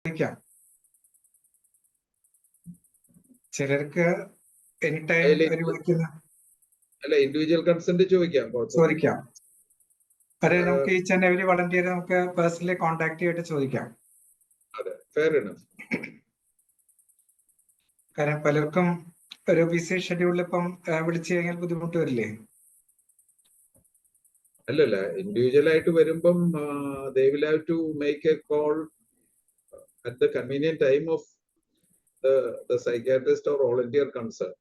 ചോദിക്കാം. ചിലർക്ക് any time വിളിക്കുന്ന അല്ല, ഇൻഡിവിജ്വൽ കൺസെന്റ് ചോദിക്കാം. അതെ, നമുക്ക് ഈച്ച് ആൻഡ് എവരി വളണ്ടിയർ നമുക്ക് പേഴ്സണലി കോൺടാക്ട് ചെയ്തിട്ട് ചോദിക്കാം. അതെ, ഫെയർ ഇനഫ്. കാരണം പലർക്കും ഒരു ബിസി ഷെഡ്യൂളിൽ ഇപ്പം വിളിച്ചു കഴിഞ്ഞാൽ ബുദ്ധിമുട്ട് വരില്ലേ? അല്ലല്ല, ഇൻഡിവിജ്വൽ ആയിട്ട് വരുമ്പം they will have to make a call at the convenient time of the psychiatrist or volunteer concerned.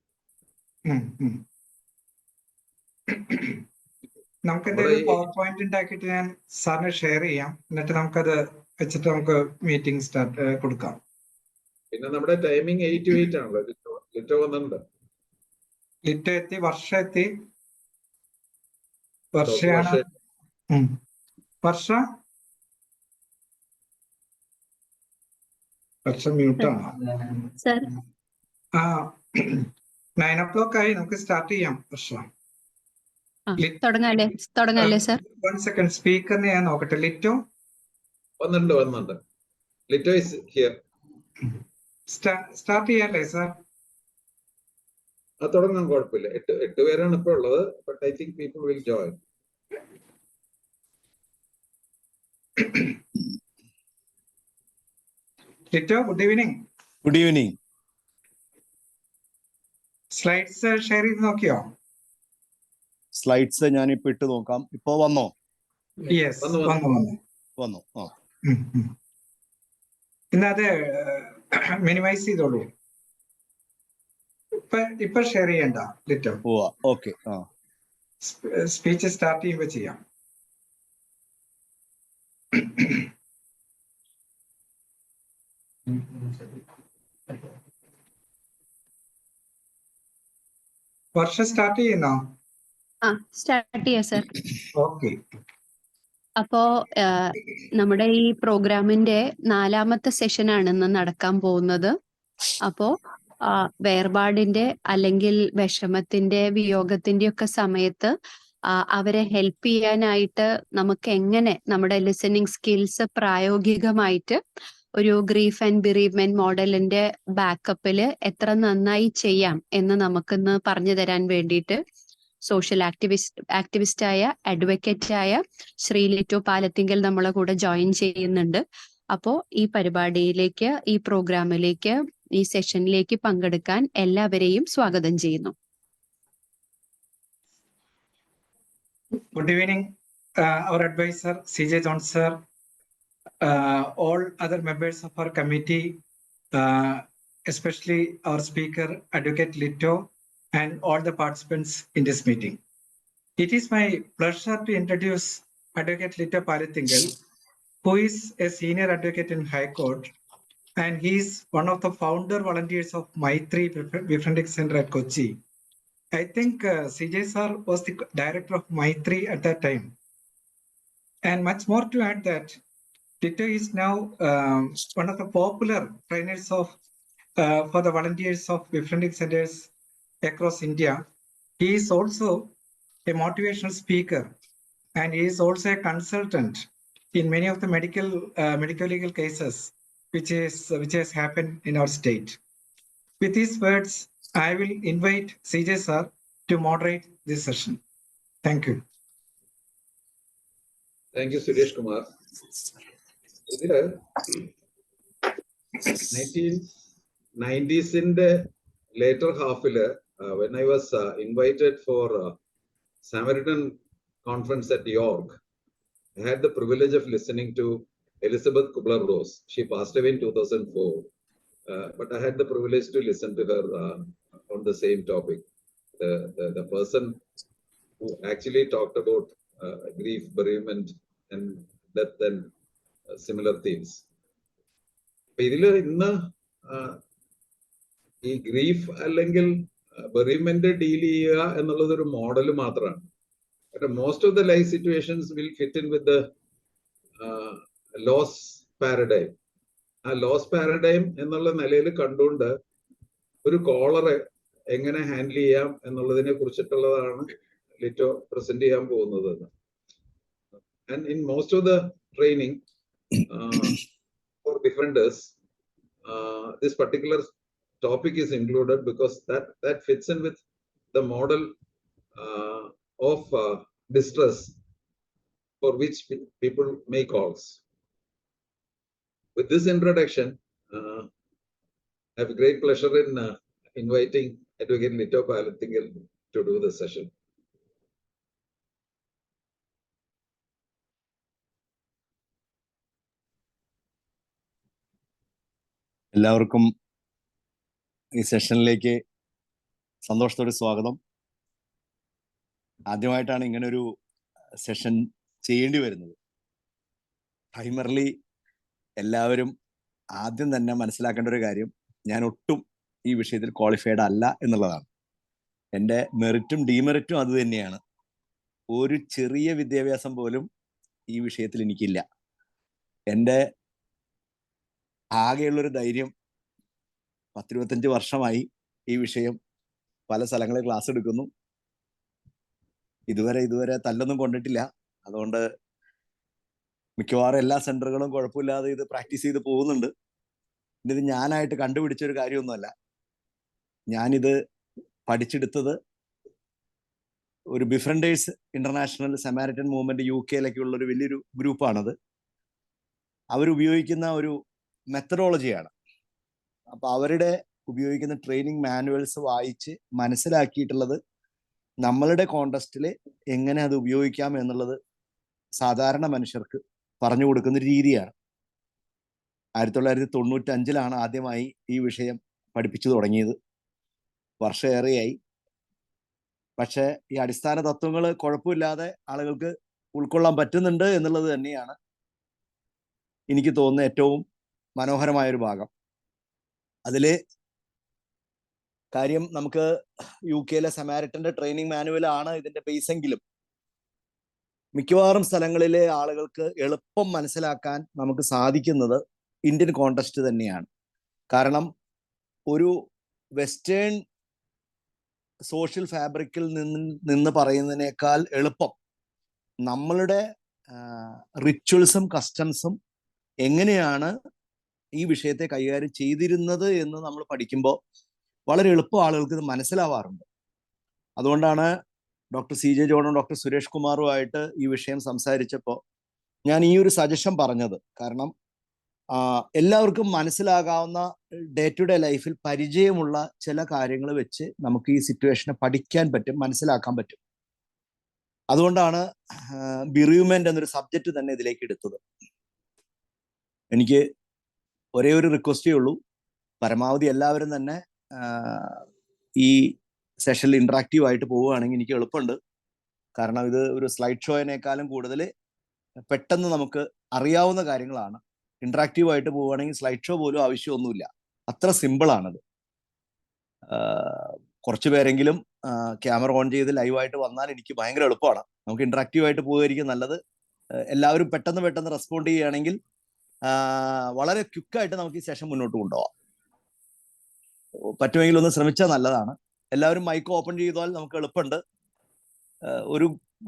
നമുക്ക് എന്തെങ്കിലും പവർ പോയിന്റ് ഉണ്ടാക്കിയിട്ട് ഞാൻ സാറിന് ഷെയർ ചെയ്യാം, എന്നിട്ട് നമുക്കത് വെച്ചിട്ട് നമുക്ക് മീറ്റിംഗ് സ്റ്റാർട്ട് കൊടുക്കാം. പിന്നെ നമ്മുടെ ടൈമിംഗ് 8 to 8 ആണല്ലോ. ലിറ്റോ വന്നിട്ടുണ്ട്. ലിറ്റോ എത്തി, വർഷയാണ്. വർഷ മ്യൂട്ടാണ്. 9 o'clock ആയി, നമുക്ക് സ്റ്റാർട്ട് ചെയ്യാം. തുടങ്ങാല്ലേ സർ? 1 second, സ്പീക്കറിനെ ഞാൻ നോക്കട്ടെ. ലിറ്റോ വന്നിട്ടുണ്ട്. Lito is here. സ്റ്റാർട്ട് ചെയ്യാല്ലേ സർ? തുടങ്ങാൻ കുഴപ്പമില്ല. 8 പേരാണ് ഇപ്പൊ ഉള്ളത്. But I think people will join. Lito, good evening. Good evening. Slides share ചെയ്ത് നോക്കിയോ? സ്ലൈഡ്സ് ഞാനിപ്പോ ഇട്ട് നോക്കാം. ഇപ്പോ വന്നോ? യെസ്, വന്നു. ഇന്നത് മിനിമൈസ് ചെയ്തോളൂ. ഇപ്പൊ ഷെയർ ചെയ്യണ്ട ലിറ്റോ. ഓക്കെ. സ്പീച്ച് സ്റ്റാർട്ട് ചെയ്യുമ്പോ ചെയ്യാം. വർഷം സ്റ്റാർട്ട് ചെയ്യുന്നോ? സ്റ്റാർട്ട് ചെയ്യാം സർ. ഓക്കെ. അപ്പോ നമ്മുടെ ഈ പ്രോഗ്രാമിന്റെ 4ാമത്തെ സെഷനാണ് ഇന്ന് നടക്കാൻ പോകുന്നത്. അപ്പോ വേർപാടിന്റെ അല്ലെങ്കിൽ വിഷമത്തിന്റെ, വിയോഗത്തിന്റെ ഒക്കെ സമയത്ത് അവരെ ഹെൽപ്പ് ചെയ്യാനായിട്ട് നമുക്ക് എങ്ങനെ നമ്മുടെ ലിസണിങ് സ്കിൽസ് പ്രായോഗികമായിട്ട് ഒരു ഗ്രീഫ് ആൻഡ് ബിറീവ്മെന്റ് മോഡലിന്റെ ബാക്കപ്പിൽ എത്ര നന്നായി ചെയ്യാം എന്ന് നമുക്കിന്ന് പറഞ്ഞു തരാൻ വേണ്ടിയിട്ട് സോഷ്യൽ ആക്ടിവിസ്റ്റായ അഡ്വക്കേറ്റായ ശ്രീ ലിറ്റോ പാലത്തിങ്കൽ നമ്മളെ കൂടെ ജോയിൻ ചെയ്യുന്നുണ്ട്. അപ്പോൾ ഈ പരിപാടിയിലേക്ക്, ഈ പ്രോഗ്രാമിലേക്ക്, ഈ സെഷനിലേക്ക് പങ്കെടുക്കാൻ എല്ലാവരെയും സ്വാഗതം ചെയ്യുന്നു. Good evening, our advisor CJ John sir, all other members of our committee, especially our speaker Advocate Lito, and all the participants in this meeting. It is my pleasure to introduce Advocate Lito Palathingal, who is a senior advocate in High Court, and he is one of the founder volunteers of Maitri Befriending Center at Kochi. I think CJ sir was the director of Maitri at that time. And much more to add that Lito is now one of the popular trainers for the volunteers of befriending centers across India. He is also a motivational speaker, and he is also a consultant in many of the medical legal cases which has happened in our state. With these words, I will invite CJ sir to moderate this session. Thank you. Thank you, Suresh Kumar. ഇതില് 1990s in the later half-ല് when I was invited for Samaritan conference at York, I had the privilege of listening to Elizabeth Kubler-Ross. She passed away in 2004, but I had the privilege to listen to her on the same topic. The person who actually talked about grief, bereavement, and death and similar themes. ഇതില് ഇന്ന് ഈ grief അല്ലെങ്കിൽ ബെറീവ്മെന്റ് deal ചെയ്യുക എന്നുള്ളത് ഒരു model മാത്രമാണ്. Most of the life situations will fit in with loss paradigm. ആ loss paradigm എന്നുള്ള നിലയിൽ കണ്ടുകൊണ്ട് ഒരു കോളറെ എങ്ങനെ ഹാൻഡിൽ ചെയ്യാം എന്നുള്ളതിനെ കുറിച്ചിട്ടുള്ളതാണ് ലിറ്റോ പ്രസന്റ് ചെയ്യാൻ പോകുന്നത്. And in most of the training, for defenders, this particular topic is included because that fits in with the model of distress for which people make calls. With this introduction, I have great pleasure in inviting Advocate Litto Palathingal to do the session. എല്ലാവർക്കും ഈ സെഷനിലേക്ക് സന്തോഷത്തോടെ സ്വാഗതം. ആദ്യമായിട്ടാണ് ഇങ്ങനൊരു session ചെയ്യേണ്ടി വരുന്നത്. Primarily എല്ലാവരും ആദ്യം തന്നെ മനസ്സിലാക്കേണ്ട ഒരു കാര്യം, ഞാൻ ഒട്ടും ഈ വിഷയത്തിൽ ക്വാളിഫൈഡ് അല്ല എന്നുള്ളതാണ്. എൻ്റെ മെറിറ്റും ഡീമെറിറ്റും അത് തന്നെയാണ്. ഒരു ചെറിയ വിദ്യാഭ്യാസം പോലും ഈ വിഷയത്തിൽ എനിക്കില്ല. എൻ്റെ ആകെയുള്ളൊരു ധൈര്യം 10-25 വർഷമായി ഈ വിഷയം പല സ്ഥലങ്ങളിൽ ക്ലാസ് എടുക്കുന്നു. ഇതുവരെ തല്ലൊന്നും കൊണ്ടിട്ടില്ല. അതുകൊണ്ട് മിക്കവാറും എല്ലാ സെന്ററുകളും കുഴപ്പമില്ലാതെ ഇത് പ്രാക്ടീസ് ചെയ്ത് പോകുന്നുണ്ട്. ഇത് ഞാനായിട്ട് കണ്ടുപിടിച്ചൊരു കാര്യമൊന്നുമല്ല. ഞാനിത് പഠിച്ചെടുത്തത് ഒരു ബിഫ്രണ്ടേഴ്സ് ഇന്റർനാഷണൽ സമാരിറ്റൻ മൂവ്മെന്റ് UK ഉള്ള ഒരു വലിയൊരു ഗ്രൂപ്പാണത്. അവരുപയോഗിക്കുന്ന ഒരു മെത്തഡോളജിയാണ്. അപ്പൊ അവരുടെ ഉപയോഗിക്കുന്ന ട്രെയിനിങ് മാനുവൽസ് വായിച്ച് മനസ്സിലാക്കിയിട്ടുള്ളത് നമ്മളുടെ കോണ്ടസ്റ്റിൽ എങ്ങനെ അത് ഉപയോഗിക്കാം എന്നുള്ളത് സാധാരണ മനുഷ്യർക്ക് പറഞ്ഞു കൊടുക്കുന്ന രീതിയാണ്. 1995 ആദ്യമായി ഈ വിഷയം പഠിപ്പിച്ചു തുടങ്ങിയത്. വർഷമേറെയായി. പക്ഷെ ഈ അടിസ്ഥാന തത്വങ്ങൾ കുഴപ്പമില്ലാതെ ആളുകൾക്ക് ഉൾക്കൊള്ളാൻ പറ്റുന്നുണ്ട് എന്നുള്ളത് തന്നെയാണ് എനിക്ക് തോന്നുന്ന ഏറ്റവും മനോഹരമായൊരു ഭാഗം. അതില് കാര്യം, നമുക്ക് UK സമാരിറ്റന്റെ ട്രെയിനിങ് മാനുവൽ ആണ് ഇതിന്റെ ബേസ് എങ്കിലും മിക്കവാറും സ്ഥലങ്ങളിലെ ആളുകൾക്ക് എളുപ്പം മനസ്സിലാക്കാൻ നമുക്ക് സാധിക്കുന്നത് ഇന്ത്യൻ കോണ്ടസ്റ്റ് തന്നെയാണ്. കാരണം ഒരു വെസ്റ്റേൺ സോഷ്യൽ ഫാബ്രിക്കിൽ നിന്ന് പറയുന്നതിനേക്കാൾ എളുപ്പം നമ്മളുടെ റിച്വൽസും കസ്റ്റംസും എങ്ങനെയാണ് ഈ വിഷയത്തെ കൈകാര്യം ചെയ്തിരുന്നത് എന്ന് നമ്മൾ പഠിക്കുമ്പോൾ വളരെ എളുപ്പം ആളുകൾക്ക് ഇത് മനസ്സിലാവാറുണ്ട്. അതുകൊണ്ടാണ് ഡോക്ടർ CJ ജോണും ഡോക്ടർ സുരേഷ് കുമാറുമായിട്ട് ഈ വിഷയം സംസാരിച്ചപ്പോൾ ഞാൻ ഈ ഒരു സജഷൻ പറഞ്ഞത്. കാരണം എല്ലാവർക്കും മനസ്സിലാകാവുന്ന ഡേ ടു ഡേ ലൈഫിൽ പരിചയമുള്ള ചില കാര്യങ്ങൾ വെച്ച് നമുക്ക് ഈ സിറ്റുവേഷനെ പഠിക്കാൻ പറ്റും, മനസ്സിലാക്കാൻ പറ്റും. അതുകൊണ്ടാണ് ബിറിയുമെന്റ് എന്നൊരു സബ്ജക്റ്റ് തന്നെ ഇതിലേക്ക് എടുത്തത്. എനിക്ക് ഒരേ ഒരു റിക്വസ്റ്റേ ഉള്ളൂ, പരമാവധി എല്ലാവരും തന്നെ ഈ സെഷനിൽ ഇന്ററാക്റ്റീവ് ആയിട്ട് പോവുകയാണെങ്കിൽ എനിക്ക് എളുപ്പമുണ്ട്. കാരണം ഇത് ഒരു സ്ലൈഡ് ഷോയിനേക്കാളും കൂടുതൽ പെട്ടെന്ന് നമുക്ക് അറിയാവുന്ന കാര്യങ്ങളാണ്. ഇന്ററാക്റ്റീവ് ആയിട്ട് പോവുകയാണെങ്കിൽ സ്ലൈഡ് ഷോ പോലും ആവശ്യമൊന്നുമില്ല, അത്ര സിമ്പിളാണത്. കുറച്ചു പേരെങ്കിലും ക്യാമറ ഓൺ ചെയ്ത് ലൈവായിട്ട് വന്നാൽ എനിക്ക് ഭയങ്കര എളുപ്പമാണ്. നമുക്ക് ഇന്ററാക്റ്റീവ് ആയിട്ട് പോവുകയായിരിക്കും നല്ലത്. എല്ലാവരും പെട്ടെന്ന് റെസ്പോണ്ട് ചെയ്യുകയാണെങ്കിൽ വളരെ ക്വിക്കായിട്ട് നമുക്ക് ഈ സെഷൻ മുന്നോട്ട് കൊണ്ടുപോകാം. പറ്റുമെങ്കിൽ ഒന്ന് ശ്രമിച്ചാൽ നല്ലതാണ്. എല്ലാവരും മൈക്ക് ഓപ്പൺ ചെയ്താൽ നമുക്ക് എളുപ്പമുണ്ട്.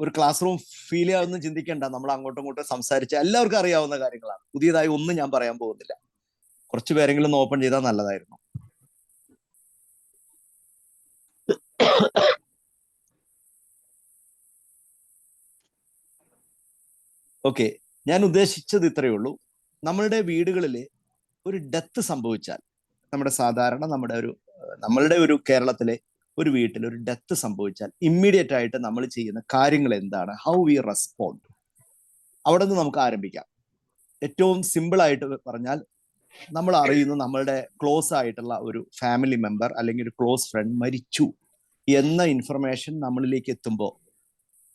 ഒരു ക്ലാസ് റൂം ഫീൽ ചെയ്യാവുന്ന ചിന്തിക്കേണ്ട. നമ്മൾ അങ്ങോട്ടും ഇങ്ങോട്ടും സംസാരിച്ച എല്ലാവർക്കും അറിയാവുന്ന കാര്യങ്ങളാണ്. പുതിയതായി ഒന്നും ഞാൻ പറയാൻ പോകുന്നില്ല. കുറച്ചു പേരെങ്കിലും ഒന്ന് ഓപ്പൺ ചെയ്താൽ നല്ലതായിരുന്നു. ഓക്കെ, ഞാൻ ഉദ്ദേശിച്ചത് ഇത്രയേ ഉള്ളൂ. നമ്മളുടെ വീടുകളിൽ ഒരു ഡെത്ത് സംഭവിച്ചാൽ, നമ്മളുടെ ഒരു കേരളത്തിലെ ഒരു വീട്ടിൽ ഒരു ഡെത്ത് സംഭവിച്ചാൽ ഇമ്മീഡിയറ്റ് ആയിട്ട് നമ്മൾ ചെയ്യുന്ന കാര്യങ്ങൾ എന്താണ്? How we respond. അവിടെ നിന്ന് നമുക്ക് ആരംഭിക്കാം. ഏറ്റവും സിമ്പിൾ ആയിട്ട് പറഞ്ഞാൽ, നമ്മൾ അറിയുന്നു നമ്മളുടെ ക്ലോസ് ആയിട്ടുള്ള ഒരു ഫാമിലി മെമ്പർ അല്ലെങ്കിൽ ഒരു ക്ലോസ് ഫ്രണ്ട് മരിച്ചു എന്ന ഇൻഫർമേഷൻ നമ്മളിലേക്ക് എത്തുമ്പോൾ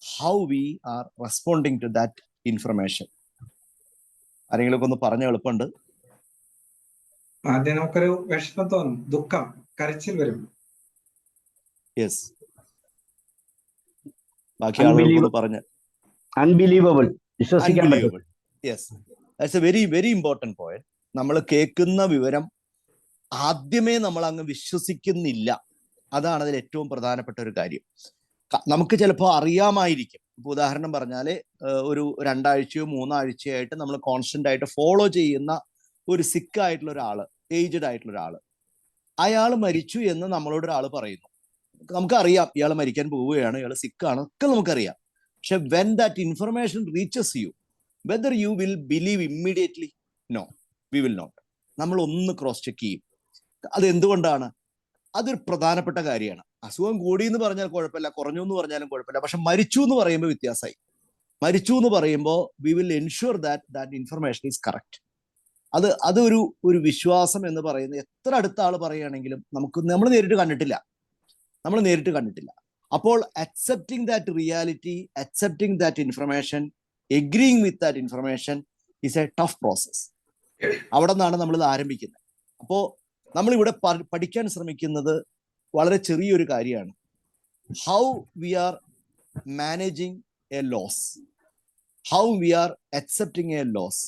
how we are responding to that information. ആരെങ്കിലും ഒക്കെ ഒന്ന് പറഞ്ഞ എളുപ്പമുണ്ട്. ആദ്യം നമുക്കൊരു വിഷമം തോന്നും, ദുഃഖം, കരച്ചിൽ വരും. യെസ്, ബാക്കി ആളുകളൊന്ന് പറഞ്ഞ അൺബിലീവബിൾ, വിശ്വസിക്കാൻ പറ്റും. Yes, that's A very very important point. നമ്മൾ കേൾക്കുന്ന വിവരം ആദ്യമേ നമ്മൾ അങ്ങ് വിശ്വസിക്കുന്നില്ല. അതാണ് അതിൽ ഏറ്റവും പ്രധാനപ്പെട്ട ഒരു കാര്യം. നമുക്ക് ചിലപ്പോൾ അറിയാമായിരിക്കും. ഇപ്പൊ ഉദാഹരണം പറഞ്ഞാല് ഒരു 2 ആഴ്ചയോ 3 ആഴ്ചയായിട്ട് നമ്മൾ കോൺസ്റ്റന്റ് ആയിട്ട് ഫോളോ ചെയ്യുന്ന ഒരു സിക്ക് ആയിട്ടുള്ള ഒരാള്, ഏജ്ഡ് ആയിട്ടുള്ള ഒരാള്, അയാൾ മരിച്ചു എന്ന് നമ്മളോട് ഒരാൾ പറയുന്നു. നമുക്കറിയാം ഇയാൾ മരിക്കാൻ പോവുകയാണ്, ഇയാൾ സിക്കാണ്, ഒക്കെ നമുക്കറിയാം. പക്ഷെ when that information reaches you, whether you will believe immediately? No, we will not. നമ്മൾ ഒന്ന് ക്രോസ് ചെക്ക് ചെയ്യും. അത് എന്തുകൊണ്ടാണ്? അതൊരു പ്രധാനപ്പെട്ട കാര്യമാണ്. അസുഖം കൂടി എന്ന് പറഞ്ഞാൽ കുഴപ്പമില്ല, കുറഞ്ഞു എന്ന് പറഞ്ഞാലും കുഴപ്പമില്ല. പക്ഷെ മരിച്ചു എന്ന് പറയുമ്പോൾ വ്യത്യാസമായി. മരിച്ചു എന്ന് പറയുമ്പോൾ we will ensure that information is correct. അതൊരു വിശ്വാസം എന്ന് പറയുന്നത് എത്ര അടുത്ത ആൾ പറയുകയാണെങ്കിലും നമ്മൾ നേരിട്ട് കണ്ടിട്ടില്ല. അപ്പോൾ accepting that reality, accepting that information, agreeing with that information is A tough process. അവിടെ നിന്നാണ് നമ്മളിത് ആരംഭിക്കുന്നത്. അപ്പോൾ നമ്മളിവിടെ പഠിക്കാൻ ശ്രമിക്കുന്നത് വളരെ ചെറിയൊരു കാര്യമാണ്. How we are managing a loss, how we are accepting a loss,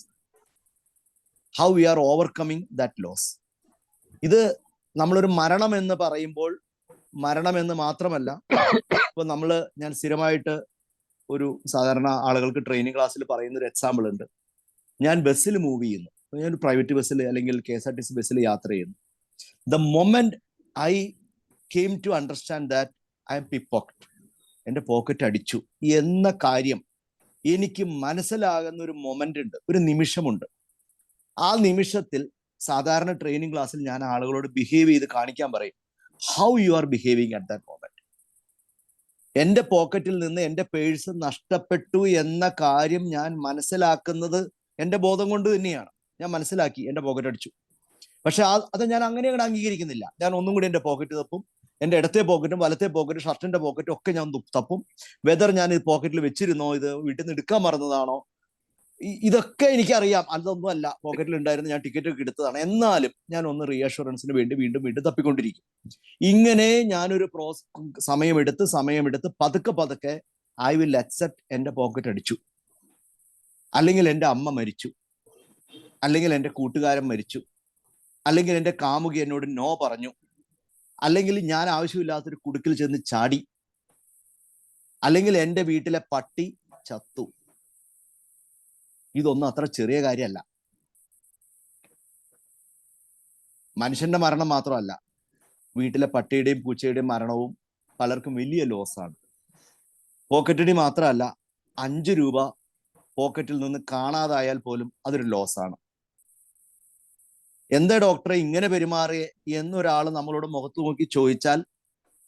how we are overcoming that loss. ഇത് നമ്മളൊരു മരണം എന്ന് പറയുമ്പോൾ മരണം എന്ന് മാത്രമല്ല. ഇപ്പൊ ഞാൻ സ്ഥിരമായിട്ട് ഒരു സാധാരണ ആളുകൾക്ക് ട്രെയിനിങ് ക്ലാസ്സിൽ പറയുന്ന ഒരു എക്സാമ്പിൾ ഉണ്ട്. ഞാൻ ബസ്സിൽ മൂവ് ചെയ്യുന്നു, ഞാൻ പ്രൈവറ്റ് ബസ്സിൽ അല്ലെങ്കിൽ KSRTC ബസ്സിൽ യാത്ര ചെയ്യുന്നു. The moment I came to understand that I am pickpocket, എൻ്റെ പോക്കറ്റ് അടിച്ചു എന്ന കാര്യം എനിക്ക് മനസ്സിലാകുന്ന ഒരു മൊമെന്റ് ഉണ്ട്, ഒരു നിമിഷമുണ്ട്. ആ നിമിഷത്തിൽ സാധാരണ ട്രെയിനിങ് ക്ലാസ്സിൽ ഞാൻ ആളുകളോട് ബിഹേവ് ചെയ്ത് കാണിക്കാൻ പറയും. How you are behaving at that moment. എൻ്റെ പോക്കറ്റിൽ നിന്ന് എൻ്റെ പേഴ്സ് നഷ്ടപ്പെട്ടു എന്ന കാര്യം ഞാൻ മനസ്സിലാക്കുന്നത് എൻ്റെ ബോധം കൊണ്ട് തന്നെയാണ്. ഞാൻ മനസ്സിലാക്കി എൻ്റെ പോക്കറ്റ് അടിച്ചു. പക്ഷെ അത് ഞാൻ അങ്ങനെ അംഗീകരിക്കുന്നില്ല. ഞാൻ ഒന്നും കൂടി എൻ്റെ പോക്കറ്റ് തപ്പും. എൻ്റെ ഇടത്തെ പോക്കറ്റും വലത്തെ പോക്കറ്റും ഷർട്ടിന്റെ പോക്കറ്റും ഒക്കെ ഞാൻ തപ്പും. വെദർ ഞാൻ ഇത് പോക്കറ്റിൽ വെച്ചിരുന്നോ, ഇത് വീട്ടിൽ നിന്ന് എടുക്കാൻ മറന്നതാണോ, ഇതൊക്കെ എനിക്കറിയാം. അതൊന്നും അല്ല, പോക്കറ്റിൽ ഉണ്ടായിരുന്നു, ഞാൻ ടിക്കറ്റ് ഒക്കെ എടുത്തതാണ്. എന്നാലും ഞാൻ ഒന്ന് റീഅഷുറൻസിന് വേണ്ടി വീണ്ടും തപ്പിക്കൊണ്ടിരിക്കും. ഇങ്ങനെ ഞാനൊരു സമയമെടുത്ത് പതുക്കെ ഐ വിൽ അക്സെപ്റ്റ് എൻ്റെ പോക്കറ്റ് അടിച്ചു, അല്ലെങ്കിൽ എൻ്റെ അമ്മ മരിച്ചു, അല്ലെങ്കിൽ എൻ്റെ കൂട്ടുകാരൻ മരിച്ചു, അല്ലെങ്കിൽ എൻ്റെ കാമുകി എന്നോട് നോ പറഞ്ഞു, അല്ലെങ്കിൽ ഞാൻ ആവശ്യമില്ലാത്തൊരു കുടുക്കിൽ ചെന്ന് ചാടി, അല്ലെങ്കിൽ എൻ്റെ വീട്ടിലെ പട്ടി ചത്തു. ഇതൊന്നും അത്ര ചെറിയ കാര്യമല്ല. മനുഷ്യന്റെ മരണം മാത്രമല്ല, വീട്ടിലെ പട്ടിയുടെയും പൂച്ചയുടെയും മരണവും പലർക്കും വലിയ ലോസാണ്. പോക്കറ്റടി മാത്രമല്ല, 5 രൂപ പോക്കറ്റിൽ നിന്ന് കാണാതായാൽ പോലും അതൊരു ലോസാണ്. എന്താ ഡോക്ടറെ ഇങ്ങനെ പെരുമാറിയ എന്നൊരാൾ നമ്മളോട് മുഖത്ത് നോക്കി ചോദിച്ചാൽ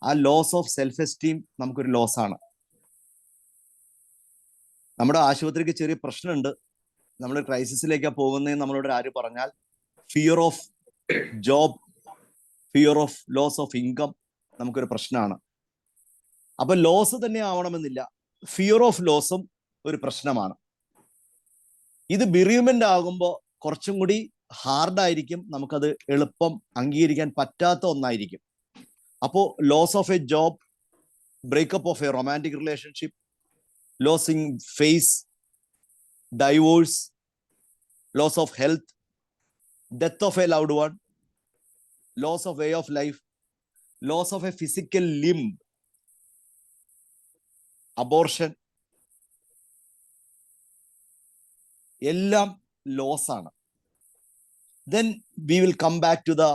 ആ ലോസ് ഓഫ് സെൽഫ് എസ്റ്റീം നമുക്കൊരു ലോസാണ്. നമ്മുടെ ആശുപത്രിക്ക് ചെറിയ പ്രശ്നമുണ്ട്, നമ്മൾ ക്രൈസിസിലേക്കാണ് പോകുന്നതെന്ന് നമ്മളോട് ആര് പറഞ്ഞാൽ fear of job, fear of loss of income നമുക്കൊരു പ്രശ്നമാണ്. അപ്പൊ ലോസ് തന്നെ ആവണമെന്നില്ല, ഫിയർ ഓഫ് ലോസും ഒരു പ്രശ്നമാണ്. ഇത് ബിറിയുമെന്റ് ആകുമ്പോൾ കുറച്ചും കൂടി ഹാർഡായിരിക്കും, നമുക്കത് എളുപ്പം അംഗീകരിക്കാൻ പറ്റാത്ത ഒന്നായിരിക്കും. അപ്പോൾ loss of a job, breakup of a romantic relationship, losing face, divorce, loss of health, death of a loved one, loss of way of life, loss of a physical limb, abortion, എല്ലാം loss ആണ്. Then we will come back to the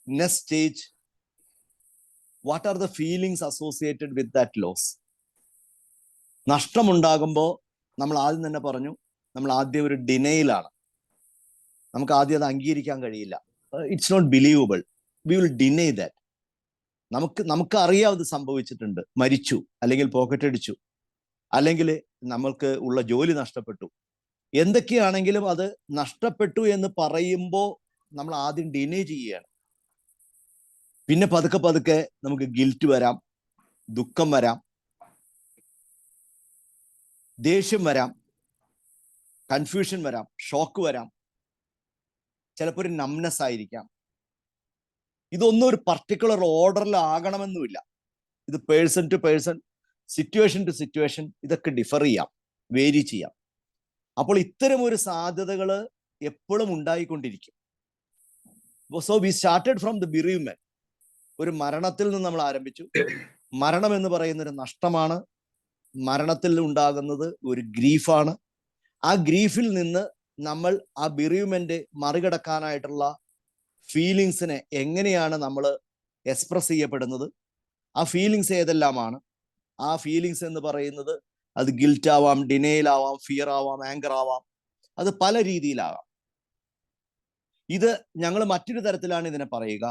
next stage. What are the feelings associated with that loss? നഷ്ടമുണ്ടാകുമ്പോൾ നമ്മൾ ആദ്യം തന്നെ പറഞ്ഞു, നമ്മൾ ആദ്യം ഒരു ഡിനയിലാണ്. നമുക്ക് ആദ്യം അത് അംഗീകരിക്കാൻ കഴിയില്ല. It's not believable, we will deny that. നമുക്ക് അറിയാം ഇത് സംഭവിച്ചിട്ടുണ്ട്, മരിച്ചു, അല്ലെങ്കിൽ പോക്കറ്റ് അടിച്ചു, അല്ലെങ്കിൽ നമ്മൾക്ക് ഉള്ള ജോലി നഷ്ടപ്പെട്ടു. എന്തൊക്കെയാണെങ്കിലും അത് നഷ്ടപ്പെട്ടു എന്ന് പറയുമ്പോൾ നമ്മൾ ആദ്യം ഡിനൈ ചെയ്യുകയാണ്. പിന്നെ പതുക്കെ നമുക്ക് ഗിൽറ്റ് വരാം, ദുഃഖം വരാം, ദേഷ്യം വരാം, കൺഫ്യൂഷൻ വരാം, ഷോക്ക് വരാം, ചിലപ്പോൾ ഒരു നംനെസ് ആയിരിക്കാം. ഇതൊന്നും ഒരു പർട്ടിക്കുലർ ഓർഡറിൽ ആകണമെന്നുമില്ല. ഇത് person to person, situation to situation ഇതൊക്കെ ഡിഫർ ചെയ്യാം, വേരി ചെയ്യാം. അപ്പോൾ ഇത്തരം ഒരു സാധ്യതകൾ എപ്പോഴും ഉണ്ടായിക്കൊണ്ടിരിക്കും. So we started from the bereavement. ഒരു മരണത്തിൽ നിന്ന് നമ്മൾ ആരംഭിച്ചു. മരണം എന്ന് പറയുന്ന ഒരു നഷ്ടമാണ്. മരണത്തിൽ ഉണ്ടാകുന്നത് ഒരു ഗ്രീഫാണ്. ആ ഗ്രീഫിൽ നിന്ന് നമ്മൾ ആ ബിറിയുമെന്റ് മറികടക്കാനായിട്ടുള്ള ഫീലിങ്സിനെ എങ്ങനെയാണ് നമ്മൾ എക്സ്പ്രസ് ചെയ്യപ്പെടുന്നത്, ആ ഫീലിങ്സ് ഏതെല്ലാമാണ്? ആ ഫീലിങ്സ് എന്ന് പറയുന്നത് അത് ഗിൽറ്റ് ആവാം, ഡിനയൽ ആവാം, ഫിയർ ആവാം, ആങ്കർ ആവാം, അത് പല രീതിയിലാകാം. ഇത് ഞങ്ങൾ മറ്റൊരു തരത്തിലാണ് ഇതിനെ പറയുക,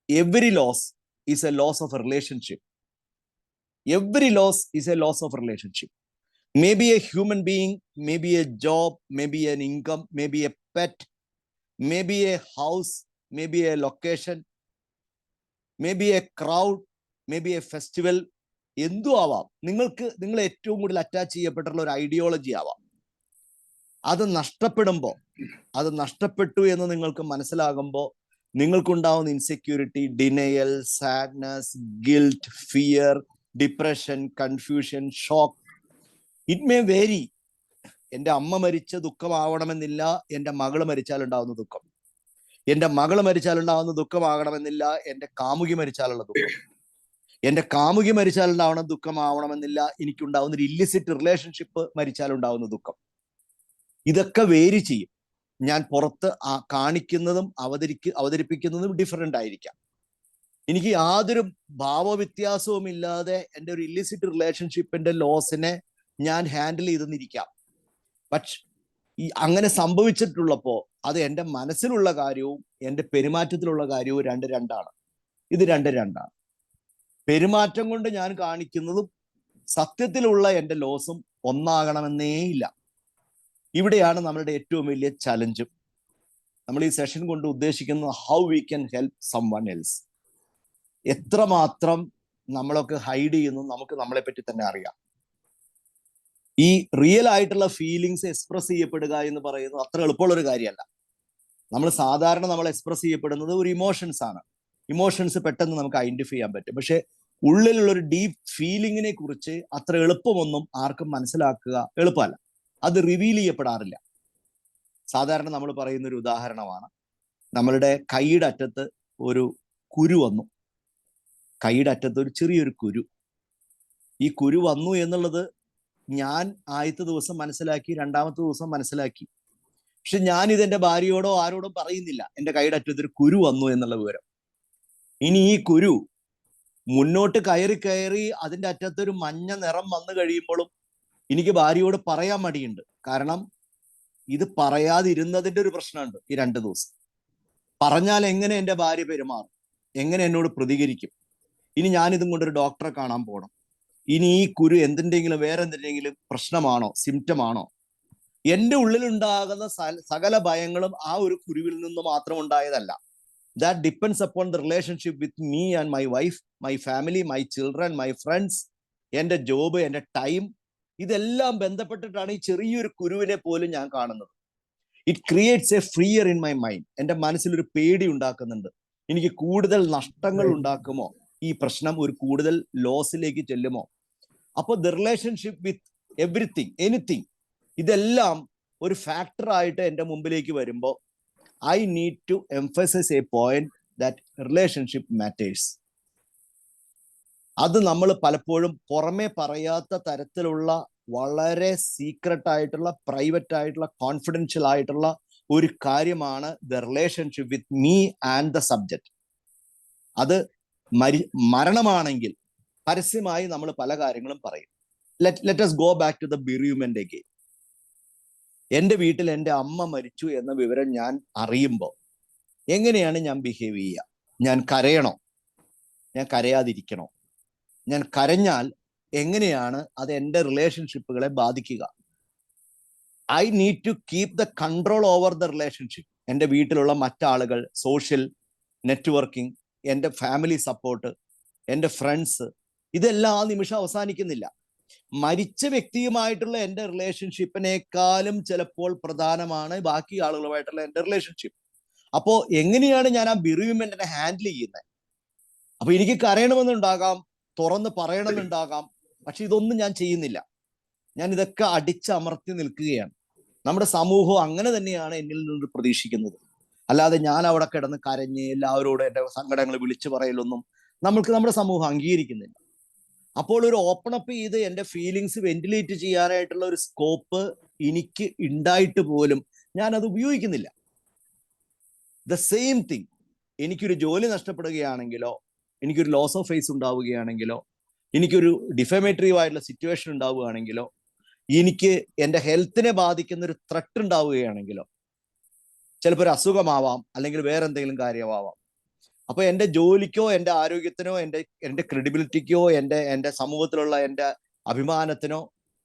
every loss is a loss of a relationship. Every loss is a loss of relationship. Maybe a human being, maybe a job, maybe an income, maybe a pet, maybe a house, maybe a location, maybe a crowd, maybe a festival. എന്തു ആവാം. നിങ്ങൾ ഏറ്റവും കൂടുതൽ attach ചെയ്യപ്പെട്ടുള്ള ഒരു ideology ആവാം. അത് നഷ്ടപ്പെട്ടു എന്ന് നിങ്ങൾക്ക് മനസ്സിലാകുമ്പോൾ നിങ്ങൾക്കുണ്ടാവുന്ന insecurity, denial, sadness, guilt, fear, depression, confusion, shock, it may vary. എൻ്റെ അമ്മ മരിച്ച ദുഃഖമാവണമെന്നില്ല എൻ്റെ മകള് മരിച്ചാലുണ്ടാവുന്ന ദുഃഖം. എൻ്റെ മകള് മരിച്ചാലുണ്ടാവുന്ന ദുഃഖമാകണമെന്നില്ല എൻ്റെ കാമുകി മരിച്ചാലുള്ള ദുഃഖം. എൻ്റെ കാമുകി മരിച്ചാലുണ്ടാവുന്ന ദുഃഖമാവണമെന്നില്ല എനിക്കുണ്ടാവുന്ന ഒരു ഇല്ലിസിറ്റ് റിലേഷൻഷിപ്പ് മരിച്ചാലുണ്ടാവുന്ന ദുഃഖം. ഇതൊക്കെ വേരി ചെയ്യും. ഞാൻ പുറത്ത് കാണിക്കുന്നതും അവതരിപ്പിക്കുന്നതും ഡിഫറെന്റ് ആയിരിക്കാം. എനിക്ക് യാതൊരു ഭാവവ്യത്യാസവും ഇല്ലാതെ എൻ്റെ ഒരു ഇല്ലിസിറ്റ് റിലേഷൻഷിപ്പിന്റെ ലോസിനെ ഞാൻ ഹാൻഡിൽ ചെയ്തെന്നിരിക്കാം. പക്ഷെ അങ്ങനെ സംഭവിച്ചിട്ടുള്ളപ്പോൾ അത് എൻ്റെ മനസ്സിലുള്ള കാര്യവും എൻ്റെ പെരുമാറ്റത്തിലുള്ള കാര്യവും രണ്ടാണ്. ഇത് രണ്ടാണ്. പെരുമാറ്റം കൊണ്ട് ഞാൻ കാണിക്കുന്നതും സത്യത്തിലുള്ള എൻ്റെ ലോസും ഒന്നാകണമെന്നേ ഇല്ല. ഇവിടെയാണ് നമ്മളുടെ ഏറ്റവും വലിയ ചലഞ്ചും. നമ്മൾ ഈ സെഷൻ കൊണ്ട് ഉദ്ദേശിക്കുന്നത് how we can help someone else. എത്രമാത്രം നമ്മളൊക്കെ ഹൈഡ് ചെയ്യുന്നു നമുക്ക് നമ്മളെ പറ്റി തന്നെ അറിയാം. ഈ റിയൽ ആയിട്ടുള്ള ഫീലിങ്സ് എക്സ്പ്രസ് ചെയ്യപ്പെടുക എന്ന് പറയുന്നത് അത്ര എളുപ്പമുള്ളൊരു കാര്യമല്ല. നമ്മൾ എക്സ്പ്രസ് ചെയ്യപ്പെടുന്നത് ഒരു ഇമോഷൻസ് ആണ്. ഇമോഷൻസ് പെട്ടെന്ന് നമുക്ക് ഐഡന്റിഫൈ ചെയ്യാൻ പറ്റും. പക്ഷെ ഉള്ളിലുള്ള ഒരു ഡീപ്പ് ഫീലിങ്ങിനെ കുറിച്ച് അത്ര എളുപ്പമൊന്നും ആർക്കും മനസ്സിലാക്കുക എളുപ്പമല്ല. അത് റിവീൽ ചെയ്യപ്പെടാറില്ല. സാധാരണ നമ്മൾ പറയുന്ന ഒരു ഉദാഹരണമാണ്, നമ്മളുടെ കൈയുടെ അറ്റത്ത് ഒരു കുരു വന്നു. കൈയുടെ അറ്റത്ത് ഒരു ചെറിയൊരു കുരു. ഈ കുരു വന്നു എന്നുള്ളത് ഞാൻ ആദ്യത്തെ ദിവസം മനസ്സിലാക്കി, രണ്ടാമത്തെ ദിവസം മനസ്സിലാക്കി. പക്ഷെ ഞാൻ ഇതെന്റെ ഭാര്യയോടോ ആരോടും പറയുന്നില്ല, എൻ്റെ കൈയുടെ അറ്റത്തൊരു കുരു വന്നു എന്നുള്ള വിവരം. ഇനി ഈ കുരു മുന്നോട്ട് കയറി അതിൻ്റെ അറ്റത്തൊരു മഞ്ഞ നിറം വന്നു കഴിയുമ്പോഴും എനിക്ക് ഭാര്യയോട് പറയാൻ മടിയുണ്ട്. കാരണം ഇത് പറയാതിരുന്നതിൻ്റെ ഒരു പ്രശ്നമുണ്ട്. ഈ 2 ദിവസം പറഞ്ഞാൽ എങ്ങനെ എൻ്റെ ഭാര്യ പെരുമാറും, എങ്ങനെ എന്നോട് പ്രതികരിക്കും, ഇനി ഞാനിതും കൊണ്ടൊരു ഡോക്ടറെ കാണാൻ പോകണം, ഇനി ഈ കുരു വേറെ എന്തിൻ്റെങ്കിലും പ്രശ്നമാണോ, സിംറ്റമാണോ? എൻ്റെ ഉള്ളിലുണ്ടാകുന്ന സകല ഭയങ്ങളും ആ ഒരു കുരുവിൽ നിന്ന് മാത്രം ഉണ്ടായതല്ല. That depends upon the relationship with me and my wife, my family, my children, my friends, എൻ്റെ ജോബ്, എൻ്റെ ടൈം. ഇതെല്ലാം ബന്ധപ്പെട്ടിട്ടാണ് ഈ ചെറിയൊരു കുരുവിനെ പോലും ഞാൻ കാണുന്നത്. It creates a fear in my mind. എൻ്റെ മനസ്സിലൊരു പേടി ഉണ്ടാക്കുന്നുണ്ട്. എനിക്ക് കൂടുതൽ നഷ്ടങ്ങൾ ഉണ്ടാക്കുമോ ഈ പ്രശ്നം, ഒരു കൂടുതൽ ലോസിലേക്ക് ചെല്ലുമോ? അപ്പോൾ the relationship with everything, anything, ഇതെല്ലാം ഒരു ഫാക്ടർ ആയിട്ട് എൻ്റെ മുമ്പിലേക്ക് വരുമ്പോൾ I need to emphasise a point that relationship matters. അത് നമ്മൾ പലപ്പോഴും പുറമെ പറയാത്ത തരത്തിലുള്ള വളരെ സീക്രട്ട് ആയിട്ടുള്ള, പ്രൈവറ്റ് ആയിട്ടുള്ള, കോൺഫിഡൻഷ്യൽ ആയിട്ടുള്ള ഒരു കാര്യമാണ് the relationship with me and the subject. അത് മരണമാണെങ്കിൽ പരസ്യമായി നമ്മൾ പല കാര്യങ്ങളും പറയും. Let us go back to the bereavement again. എൻ്റെ വീട്ടിൽ എൻ്റെ അമ്മ മരിച്ചു എന്ന വിവരം ഞാൻ അറിയുമ്പോൾ എങ്ങനെയാണ് ഞാൻ ബിഹേവ് ചെയ്യുക? ഞാൻ കരയണോ? ഞാൻ കരയാതിരിക്കണോ? ഞാൻ കരഞ്ഞാൽ എങ്ങനെയാണ് അത് എൻ്റെ റിലേഷൻഷിപ്പുകളെ ബാധിക്കുക? I need to keep the control over the relationship. എൻ്റെ വീട്ടിലുള്ള മറ്റാളുകൾ, സോഷ്യൽ നെറ്റ്വർക്കിംഗ്, എൻ്റെ ഫാമിലി സപ്പോർട്ട്, എൻ്റെ ഫ്രണ്ട്സ്, ഇതെല്ലാം ആ നിമിഷം അവസാനിക്കുന്നില്ല. മരിച്ച വ്യക്തിയുമായിട്ടുള്ള എൻ്റെ റിലേഷൻഷിപ്പിനേക്കാളും ചിലപ്പോൾ പ്രധാനമാണ് ബാക്കി ആളുകളുമായിട്ടുള്ള എൻ്റെ റിലേഷൻഷിപ്പ്. അപ്പോൾ എങ്ങനെയാണ് ഞാൻ ആ ബിറിയുമെന്റിനെ ഹാൻഡിൽ ചെയ്യുന്നത്? അപ്പൊ എനിക്ക് കരയണമെന്നുണ്ടാകാം, തുറന്ന് പറയണമെന്നുണ്ടാകാം, പക്ഷെ ഇതൊന്നും ഞാൻ ചെയ്യുന്നില്ല. ഞാൻ ഇതൊക്കെ അടിച്ചമർത്തി നിൽക്കുകയാണ്. നമ്മുടെ സമൂഹം അങ്ങനെ തന്നെയാണ് എന്നിൽ നിന്ന് പ്രതീക്ഷിക്കുന്നത്. അല്ലാതെ ഞാൻ അവിടെ കിടന്ന് കരഞ്ഞ് എല്ലാവരോടും എൻ്റെ സങ്കടങ്ങൾ വിളിച്ചു പറയലൊന്നും നമ്മുടെ സമൂഹം അംഗീകരിക്കുന്നില്ല. അപ്പോൾ ഒരു ഓപ്പൺ അപ്പ് ചെയ്ത് എൻ്റെ ഫീലിങ്സ് വെന്റിലേറ്റ് ചെയ്യാനായിട്ടുള്ള ഒരു സ്കോപ്പ് എനിക്ക് ഉണ്ടായിട്ട് പോലും ഞാൻ അത് ഉപയോഗിക്കുന്നില്ല. ദ സെയിം തിങ്, എനിക്കൊരു ജോലി നഷ്ടപ്പെടുകയാണെങ്കിലോ, എനിക്കൊരു ലോസ് ഓഫ് ഫേസ് ഉണ്ടാവുകയാണെങ്കിലോ, എനിക്കൊരു ഡിഫമേറ്ററീവ് ആയിട്ടുള്ള സിറ്റുവേഷൻ ഉണ്ടാവുകയാണെങ്കിലോ, എനിക്ക് എൻ്റെ ഹെൽത്തിനെ ബാധിക്കുന്ന ഒരു ത്രെട്ട് ഉണ്ടാവുകയാണെങ്കിലോ, ചിലപ്പോൾ ഒരു അസുഖമാവാം, അല്ലെങ്കിൽ വേറെ എന്തെങ്കിലും കാര്യമാവാം. അപ്പൊ എൻ്റെ ജോലിക്കോ, എൻ്റെ ആരോഗ്യത്തിനോ, എൻ്റെ ക്രെഡിബിലിറ്റിക്കോ, എൻ്റെ സമൂഹത്തിലുള്ള എൻ്റെ അഭിമാനത്തിനോ,